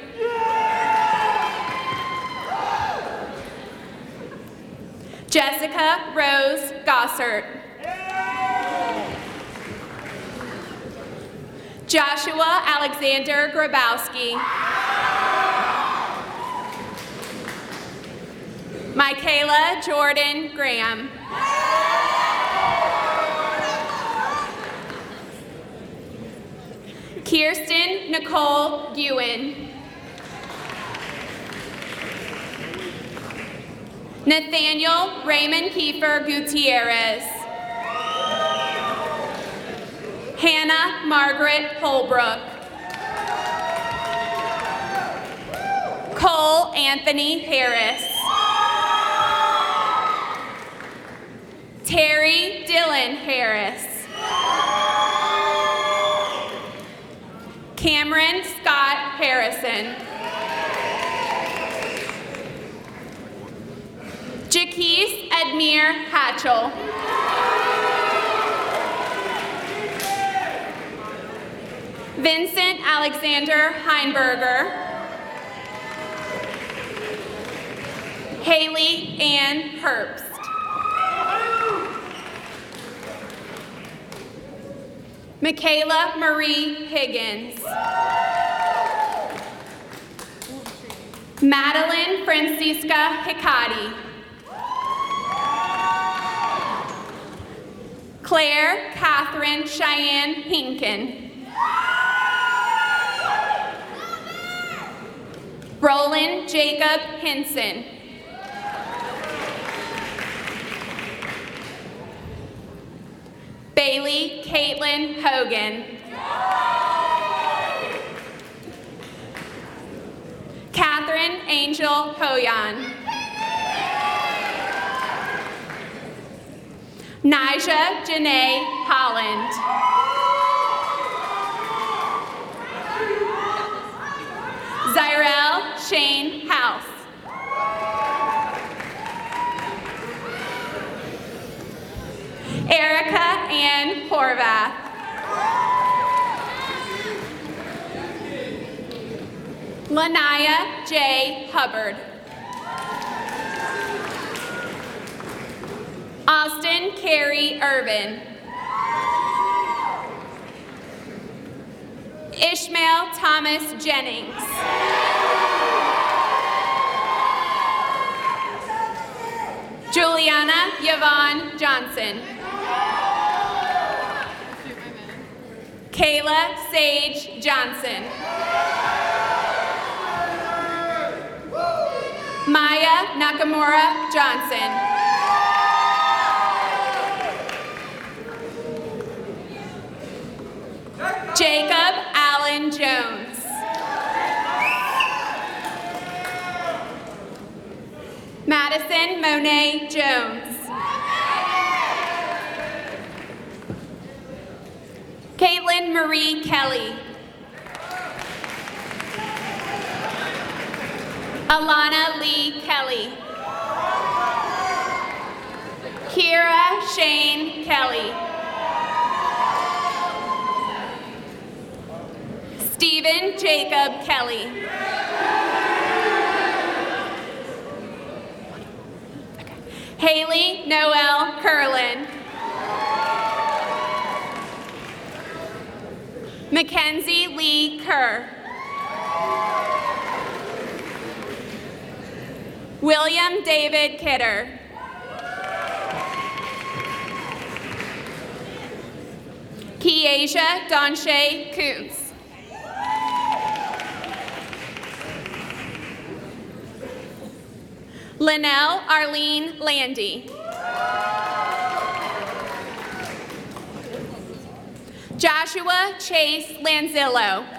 Jessica Rose Gossert. Joshua Alexander Grabowski. Michaela Jordan Graham. Kirsten Nicole Ewan. Nathaniel Raymond Kiefer Gutierrez. Hannah Margaret Holbrook. Cole Anthony Harris. Terry Dylan Harris. Cameron Scott Harrison. Jaquise Edmere Hatchell. Vincent Alexander Heinberger. Haley Ann Herbst. Michaela Marie Higgins. Madeline Francisca Hicati. Claire Catherine Cheyenne Hinken. Roland Jacob Hinson. Bailey Caitlin Hogan. Catherine Angel Hoyan. Nija Janae Holland. Zyrel Shane House. Erica Ann Horvath. Lanaya J. Hubbard. Austin Carey Irvin. Ishmael Thomas Jennings. Juliana Yvonne Johnson. Kayla Sage Johnson. Maya Nakamura Johnson. Jacob Allen Jones. Madison Monet Jones. Caitlin Marie Kelly. Alana Lee Kelly. Kira Shane Kelly. Stephen Jacob Kelly. Haley Noel Curlin. Mackenzie Lee Kerr. William David Kidder. Keasia Donshay Coots. Linnell Arlene Landy. Joshua Chase Lanzillo.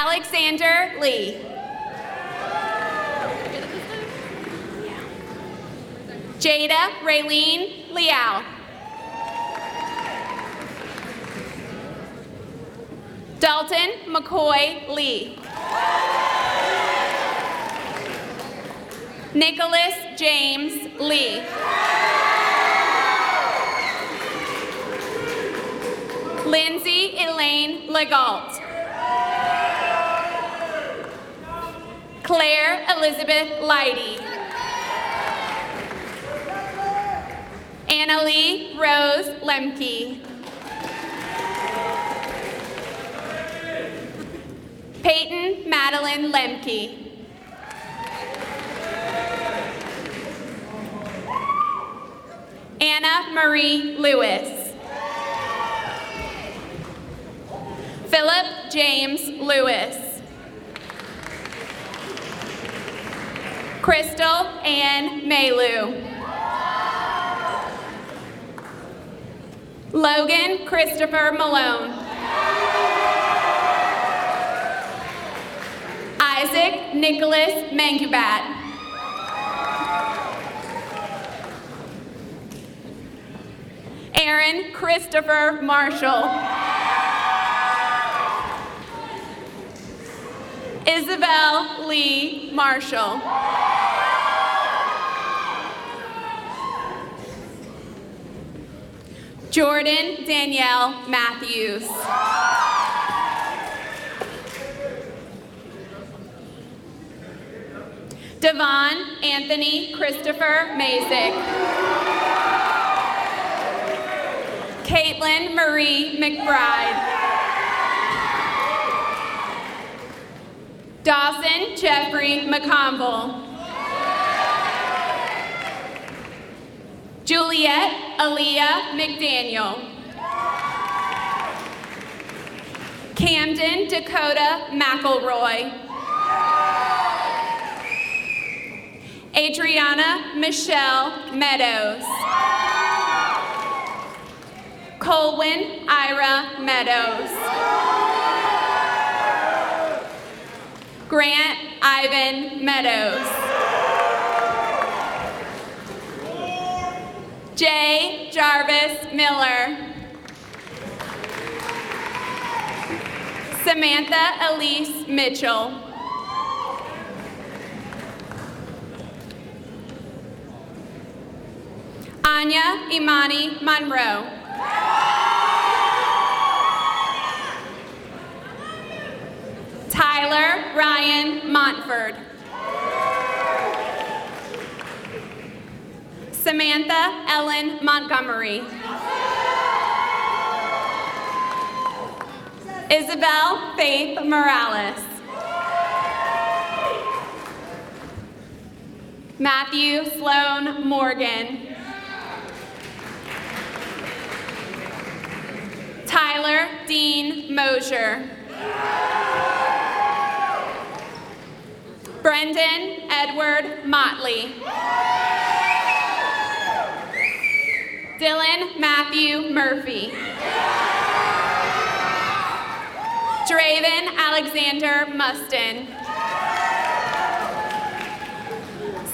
Alexander Lee. Jada Raylene Liao. Dalton McCoy Lee. Nicholas James Lee. Lindsay Elaine Legault. Claire Elizabeth Leidy. Annalie Rose Lemke. Peyton Madeline Lemke. Anna Marie Lewis. Philip James Lewis. Crystal Ann Maylew. Logan Christopher Malone. Isaac Nicholas Mangubat. Aaron Christopher Marshall. Isabel Lee Marshall. Jordan Danielle Matthews. Devon Anthony Christopher Mazik. Caitlin Marie McBride. Dawson Jeffrey McConville. Juliet Aaliyah McDaniel. Camden Dakota McElroy. Adriana Michelle Meadows. Colwyn Ira Meadows. Grant Ivan Meadows. J. Jarvis Miller. Samantha Elise Mitchell. Anya Imani Monroe. Tyler Ryan Montford. Samantha Ellen Montgomery. Isabel Faith Morales. Matthew Sloan Morgan. Tyler Dean Mosier. Brendan Edward Motley. Dylan Matthew Murphy. Draven Alexander Mustin.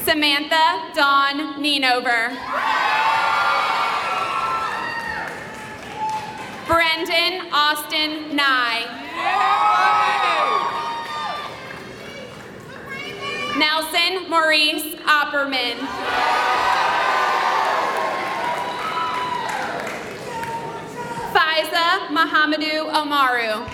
Samantha Dawn Nienover. Brendan Austin Nye. Nelson Maurice Opperman. Faiza Mahamadou Omaru.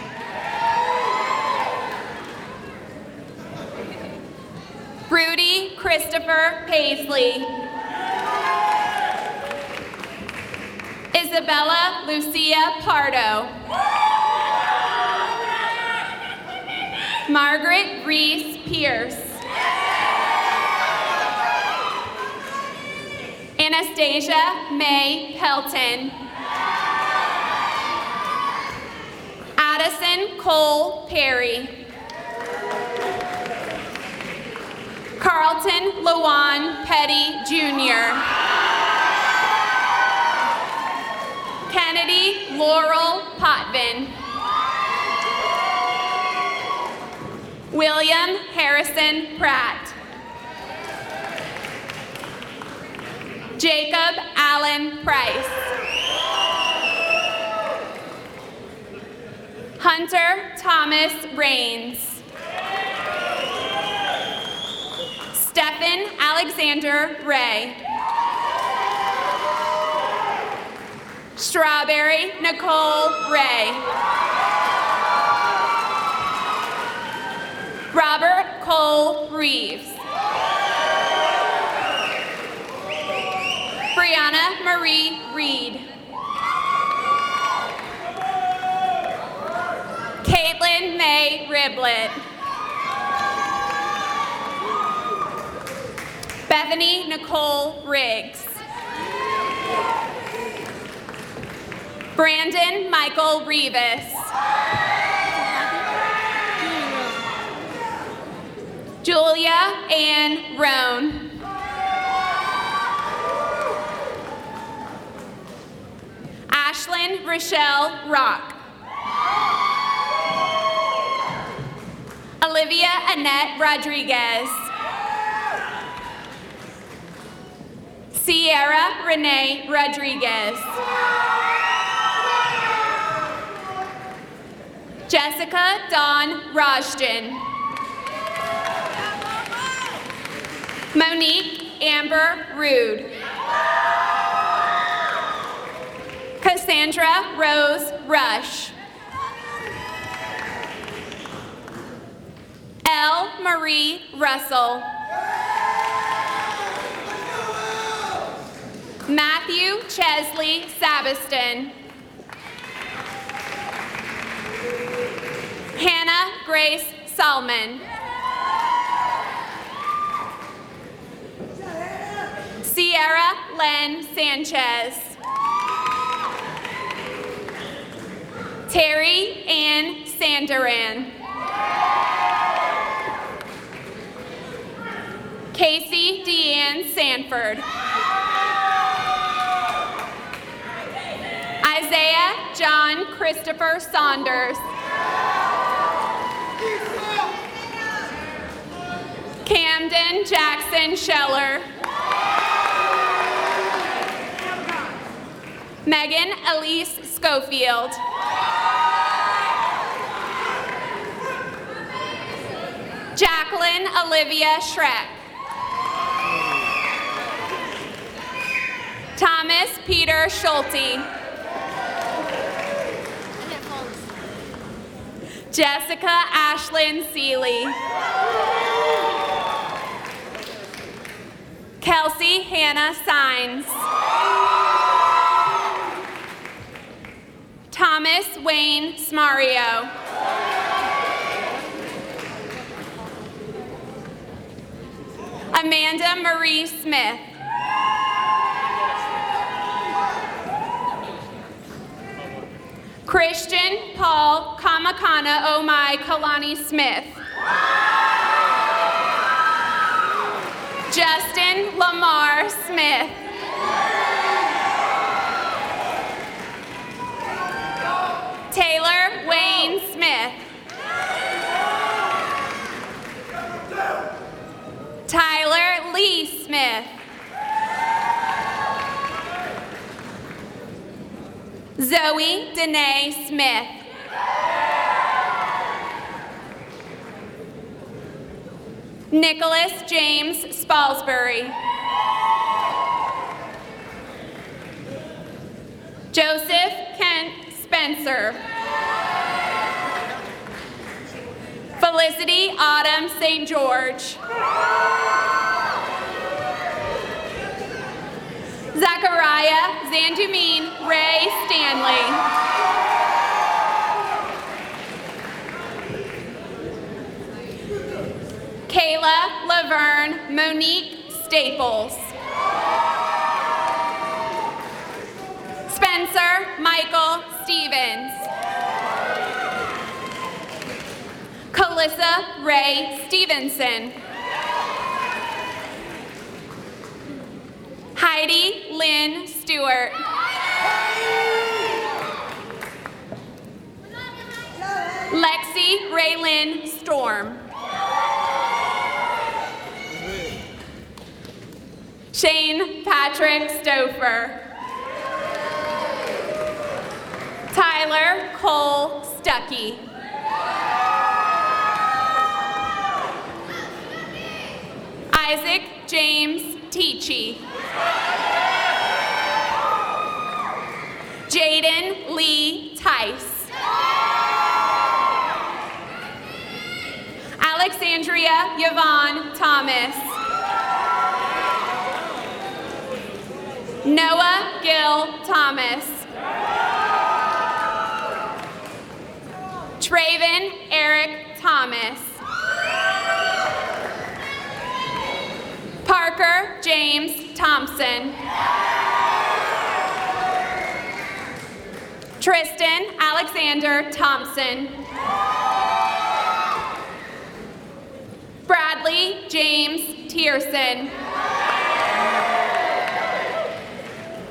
Rudy Christopher Paisley. Isabella Lucia Pardo. Margaret Reese Pierce. Anastasia May Pelton. Addison Cole Perry. Carlton Lawan Petty Jr. Kennedy Laurel Potvin. William Harrison Pratt. Jacob Allen Price. Hunter Thomas Rains. Stephen Alexander Ray. Strawberry Nicole Ray. Robert Cole Reeves. Brianna Marie Reed. Caitlin May Riblet. Bethany Nicole Riggs. Brandon Michael Rivas. Julia Ann Roan. Ashlyn Rochelle Rock. Olivia Annette Rodriguez. Sierra Renee Rodriguez. Jessica Dawn Rajjan. Monique Amber Rude. Cassandra Rose Rush. L. Marie Russell. Matthew Chesley Sabiston. Hannah Grace Salmon. Sierra Len Sanchez. Terry Ann Sandaran. Casey Deanne Sanford. Isaiah John Christopher Saunders. Camden Jackson Scheller. Megan Elise Schofield. Jacqueline Olivia Schreck. Thomas Peter Schulte. Jessica Ashlyn Seeley. Kelsey Hannah Sines. Thomas Wayne Smario. Amanda Marie Smith. Christian Paul Kamakana Omai Kalani Smith. Justin Lamar Smith. Taylor Wayne Smith. Tyler Lee Smith. Zoe Danae Smith. Nicholas James Spalsbury. Joseph Kent Spencer. Felicity Autumn St. George. Zachariah Zandumin Ray Stanley. Kayla Laverne Monique Staples. Spencer Michael Stevens. Calissa Ray Stevenson. Heidi Lynn Stewart. Lexi Raylyn Storm. Shane Patrick Stouffer. Tyler Cole Stuckey. Isaac James Teachy. Jaden Lee Tice. Alexandria Yvonne Thomas. Noah Gill Thomas. Traven Eric Thomas. Parker James Thompson. Tristan Alexander Thompson. Bradley James Tierson.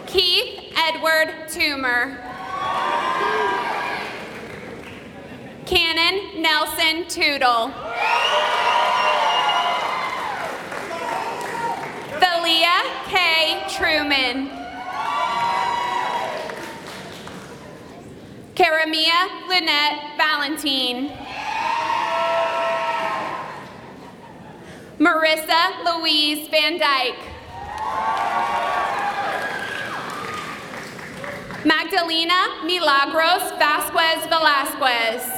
Keith Edward Toomer. Cannon Nelson Tootle. Thalia K. Truman. Karamia Lynette Valentine. Marissa Louise Van Dyke. Magdalena Milagros Vasquez Velasquez.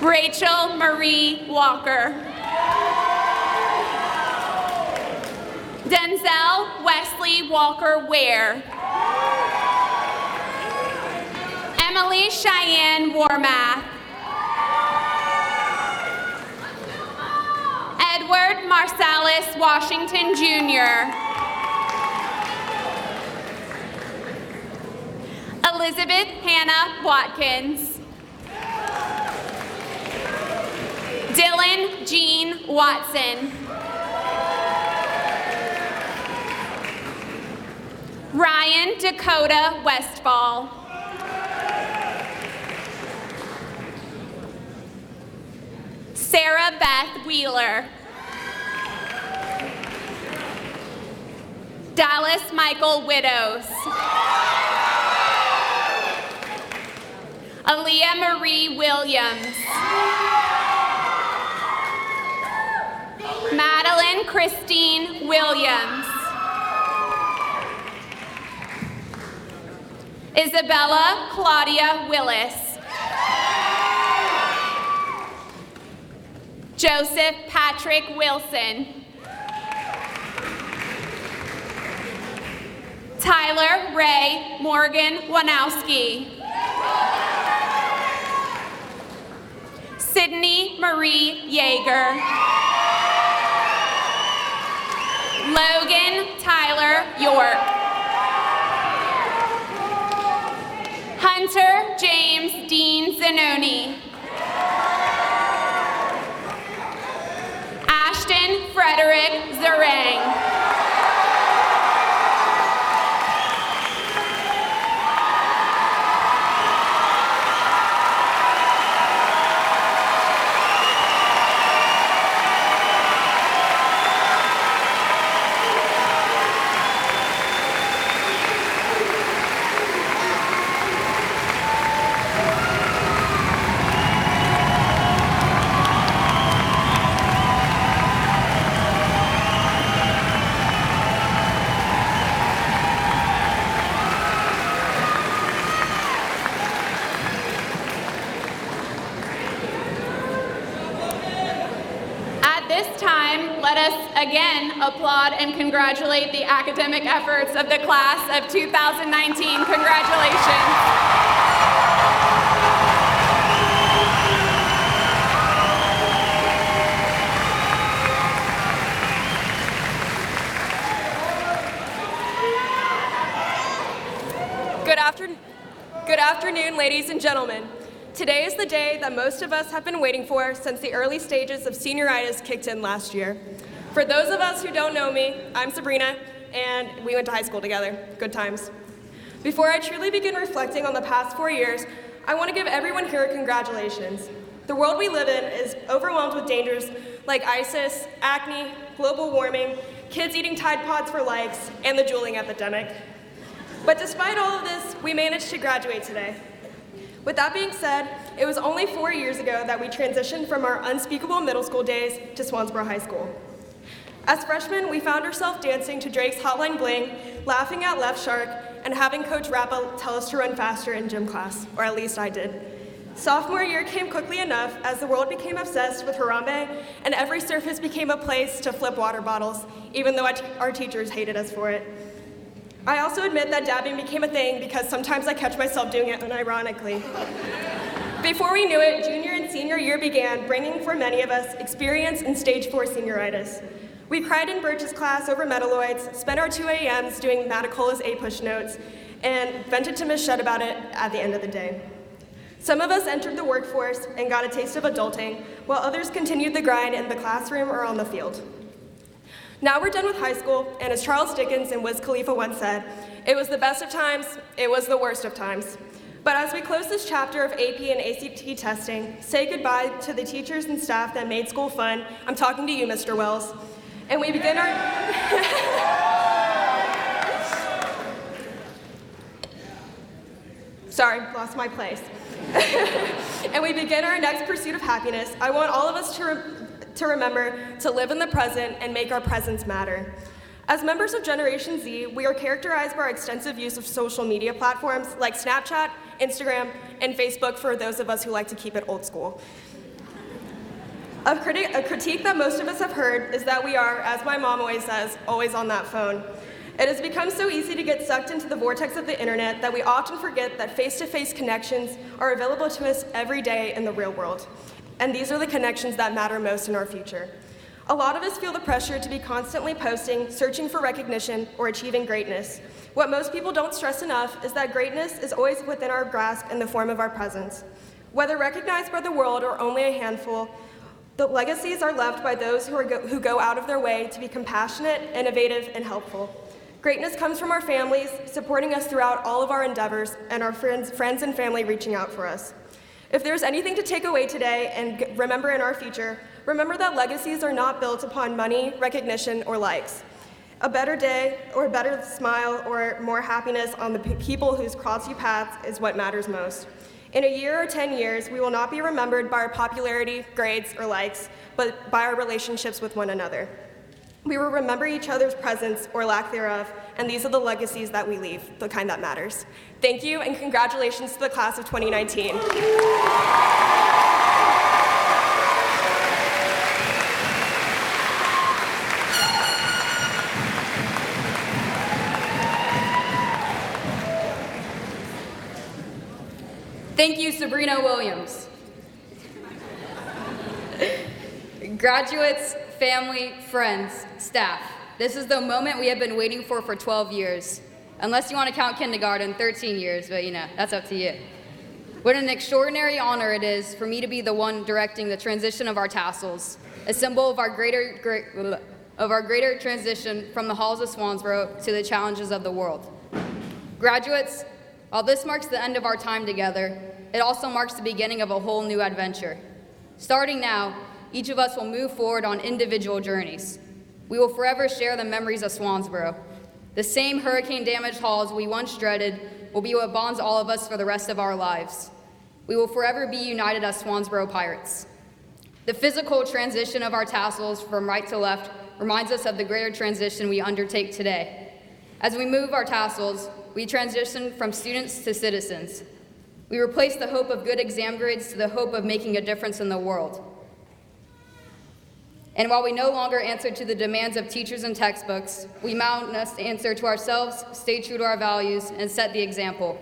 Rachel Marie Walker. Denzel Wesley Walker Ware. Emily Cheyenne Warmath. Edward Marsalis Washington Jr. Elizabeth Hannah Watkins. Dylan Jean Watson. Ryan Dakota Westfall. Sarah Beth Wheeler. Dallas Michael Widows. Aaliyah Marie Williams. Madeline Christine Williams. Isabella Claudia Willis. Joseph Patrick Wilson. Tyler Ray Morgan Wanowski. Sydney Marie Yeager. Logan Tyler York. Hunter James Dean Zanoni. Ashton Frederick Zarang. Again, applaud and congratulate the academic efforts of the class of 2019. Congratulations. Good afternoon, ladies and gentlemen. Today is the day that most of us have been waiting for since the early stages of senioritis kicked in last year. For those of us who don't know me, I'm Sabrina, and we went to high school together. Good times. Before I truly begin reflecting on the past 4 years, I want to give everyone here congratulations. The world we live in is overwhelmed with dangers like ISIS, acne, global warming, kids eating Tide Pods for likes, and the juuling epidemic. But despite all of this, we managed to graduate today. With that being said, it was only 4 years ago that we transitioned from our unspeakable middle school days to Swansboro High School. As freshmen, we found ourselves dancing to Drake's Hotline Bling, laughing at Left Shark, and having Coach Rappa tell us to run faster in gym class, or at least I did. Sophomore year came quickly enough as the world became obsessed with Harambe, and every surface became a place to flip water bottles, even though our teachers hated us for it. I also admit that dabbing became a thing because sometimes I catch myself doing it unironically. Before we knew it, junior and senior year began, bringing for many of us experience in stage 4 senioritis. We cried in Birch's class over metalloids, spent our 2 a.m.s doing Maticola's A-push notes, and vented to Miss Shed about it at the end of the day. Some of us entered the workforce and got a taste of adulting, while others continued the grind in the classroom or on the field. Now we're done with high school, and as Charles Dickens and Wiz Khalifa once said, it was the best of times, it was the worst of times. But as we close this chapter of AP and ACT testing, say goodbye to the teachers and staff that made school fun. I'm talking to you, Mr. Wells. And we begin our... Sorry, lost my place. And we begin our next pursuit of happiness. I want all of us to remember to live in the present and make our presence matter. As members of Generation Z, we are characterized by our extensive use of social media platforms like Snapchat, Instagram, and Facebook for those of us who like to keep it old school. A critique that most of us have heard is that we are, as my mom always says, always on that phone. It has become so easy to get sucked into the vortex of the internet that we often forget that face-to-face connections are available to us every day in the real world. And these are the connections that matter most in our future. A lot of us feel the pressure to be constantly posting, searching for recognition, or achieving greatness. What most people don't stress enough is that greatness is always within our grasp in the form of our presence. Whether recognized by the world or only a handful, the legacies are left by those who go out of their way to be compassionate, innovative, and helpful. Greatness comes from our families, supporting us throughout all of our endeavors, and our friends and family reaching out for us. If there's anything to take away today and remember in our future, remember that legacies are not built upon money, recognition, or likes. A better day, or a better smile, or more happiness on the people whose cross you paths is what matters most. In a year or 10 years, we will not be remembered by our popularity, grades, or likes, but by our relationships with one another. We will remember each other's presence or lack thereof, and these are the legacies that we leave, the kind that matters. Thank you, and congratulations to the class of 2019. Thank you, Sabrina Williams. Graduates, family, friends, staff, this is the moment we have been waiting for 12 years. Unless you want to count kindergarten, 13 years, but that's up to you. What an extraordinary honor it is for me to be the one directing the transition of our tassels, a symbol of our greater transition from the halls of Swansboro to the challenges of the world. Graduates, while this marks the end of our time together, it also marks the beginning of a whole new adventure. Starting now, each of us will move forward on individual journeys. We will forever share the memories of Swansboro. The same hurricane-damaged halls we once dreaded will be what bonds all of us for the rest of our lives. We will forever be united as Swansboro Pirates. The physical transition of our tassels from right to left reminds us of the greater transition we undertake today. As we move our tassels, we transition from students to citizens. We replace the hope of good exam grades to the hope of making a difference in the world. And while we no longer answer to the demands of teachers and textbooks, we must answer to ourselves, stay true to our values, and set the example.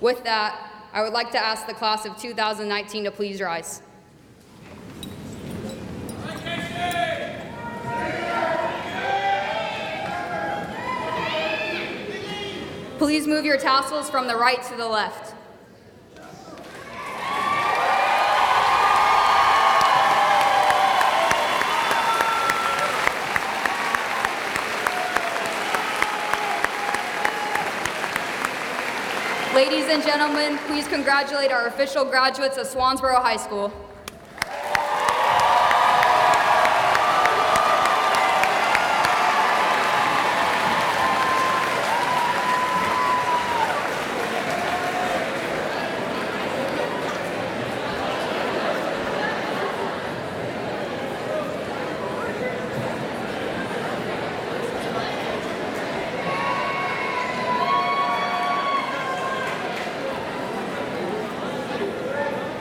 With that, I would like to ask the class of 2019 to please rise. Please move your tassels from the right to the left. Ladies and gentlemen, please congratulate our official graduates of Swansboro High School.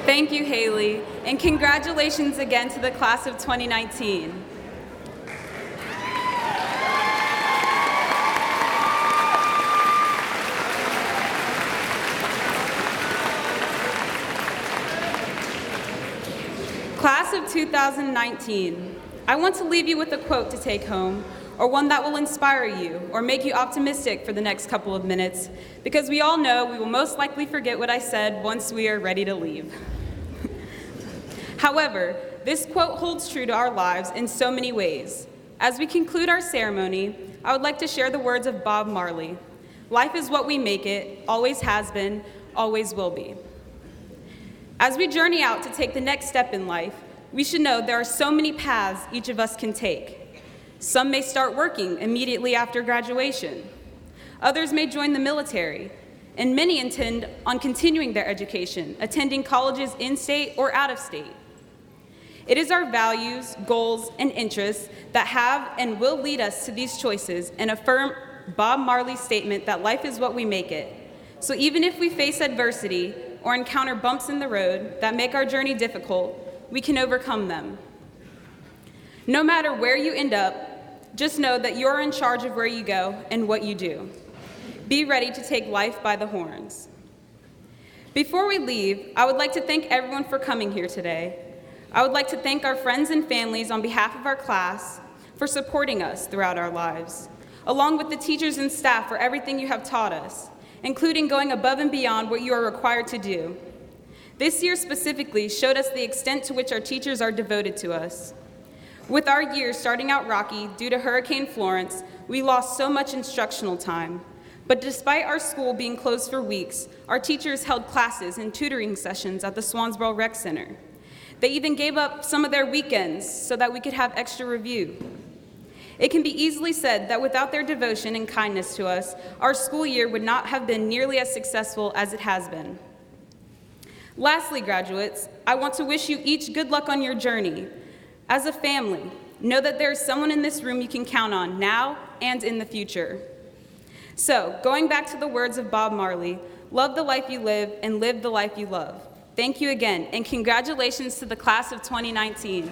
Thank you, Haley, and congratulations again to the class of 2019. Class of 2019, I want to leave you with a quote to take home, or one that will inspire you or make you optimistic for the next couple of minutes, because we all know we will most likely forget what I said once we are ready to leave. However, this quote holds true to our lives in so many ways. As we conclude our ceremony, I would like to share the words of Bob Marley. Life is what we make it, always has been, always will be. As we journey out to take the next step in life, we should know there are so many paths each of us can take. Some may start working immediately after graduation. Others may join the military, and many intend on continuing their education, attending colleges in-state or out of state. It is our values, goals, and interests that have and will lead us to these choices and affirm Bob Marley's statement that life is what we make it. So even if we face adversity or encounter bumps in the road that make our journey difficult, we can overcome them. No matter where you end up, just know that you're in charge of where you go and what you do. Be ready to take life by the horns. Before we leave, I would like to thank everyone for coming here today. I would like to thank our friends and families on behalf of our class for supporting us throughout our lives, along with the teachers and staff for everything you have taught us, including going above and beyond what you are required to do. This year specifically showed us the extent to which our teachers are devoted to us. With our year starting out rocky due to Hurricane Florence, we lost so much instructional time. But despite our school being closed for weeks, our teachers held classes and tutoring sessions at the Swansboro Rec Center. They even gave up some of their weekends so that we could have extra review. It can be easily said that without their devotion and kindness to us, our school year would not have been nearly as successful as it has been. Lastly, graduates, I want to wish you each good luck on your journey. As a family, know that there is someone in this room you can count on now and in the future. So, going back to the words of Bob Marley, love the life you live and live the life you love. Thank you again, and congratulations to the class of 2019.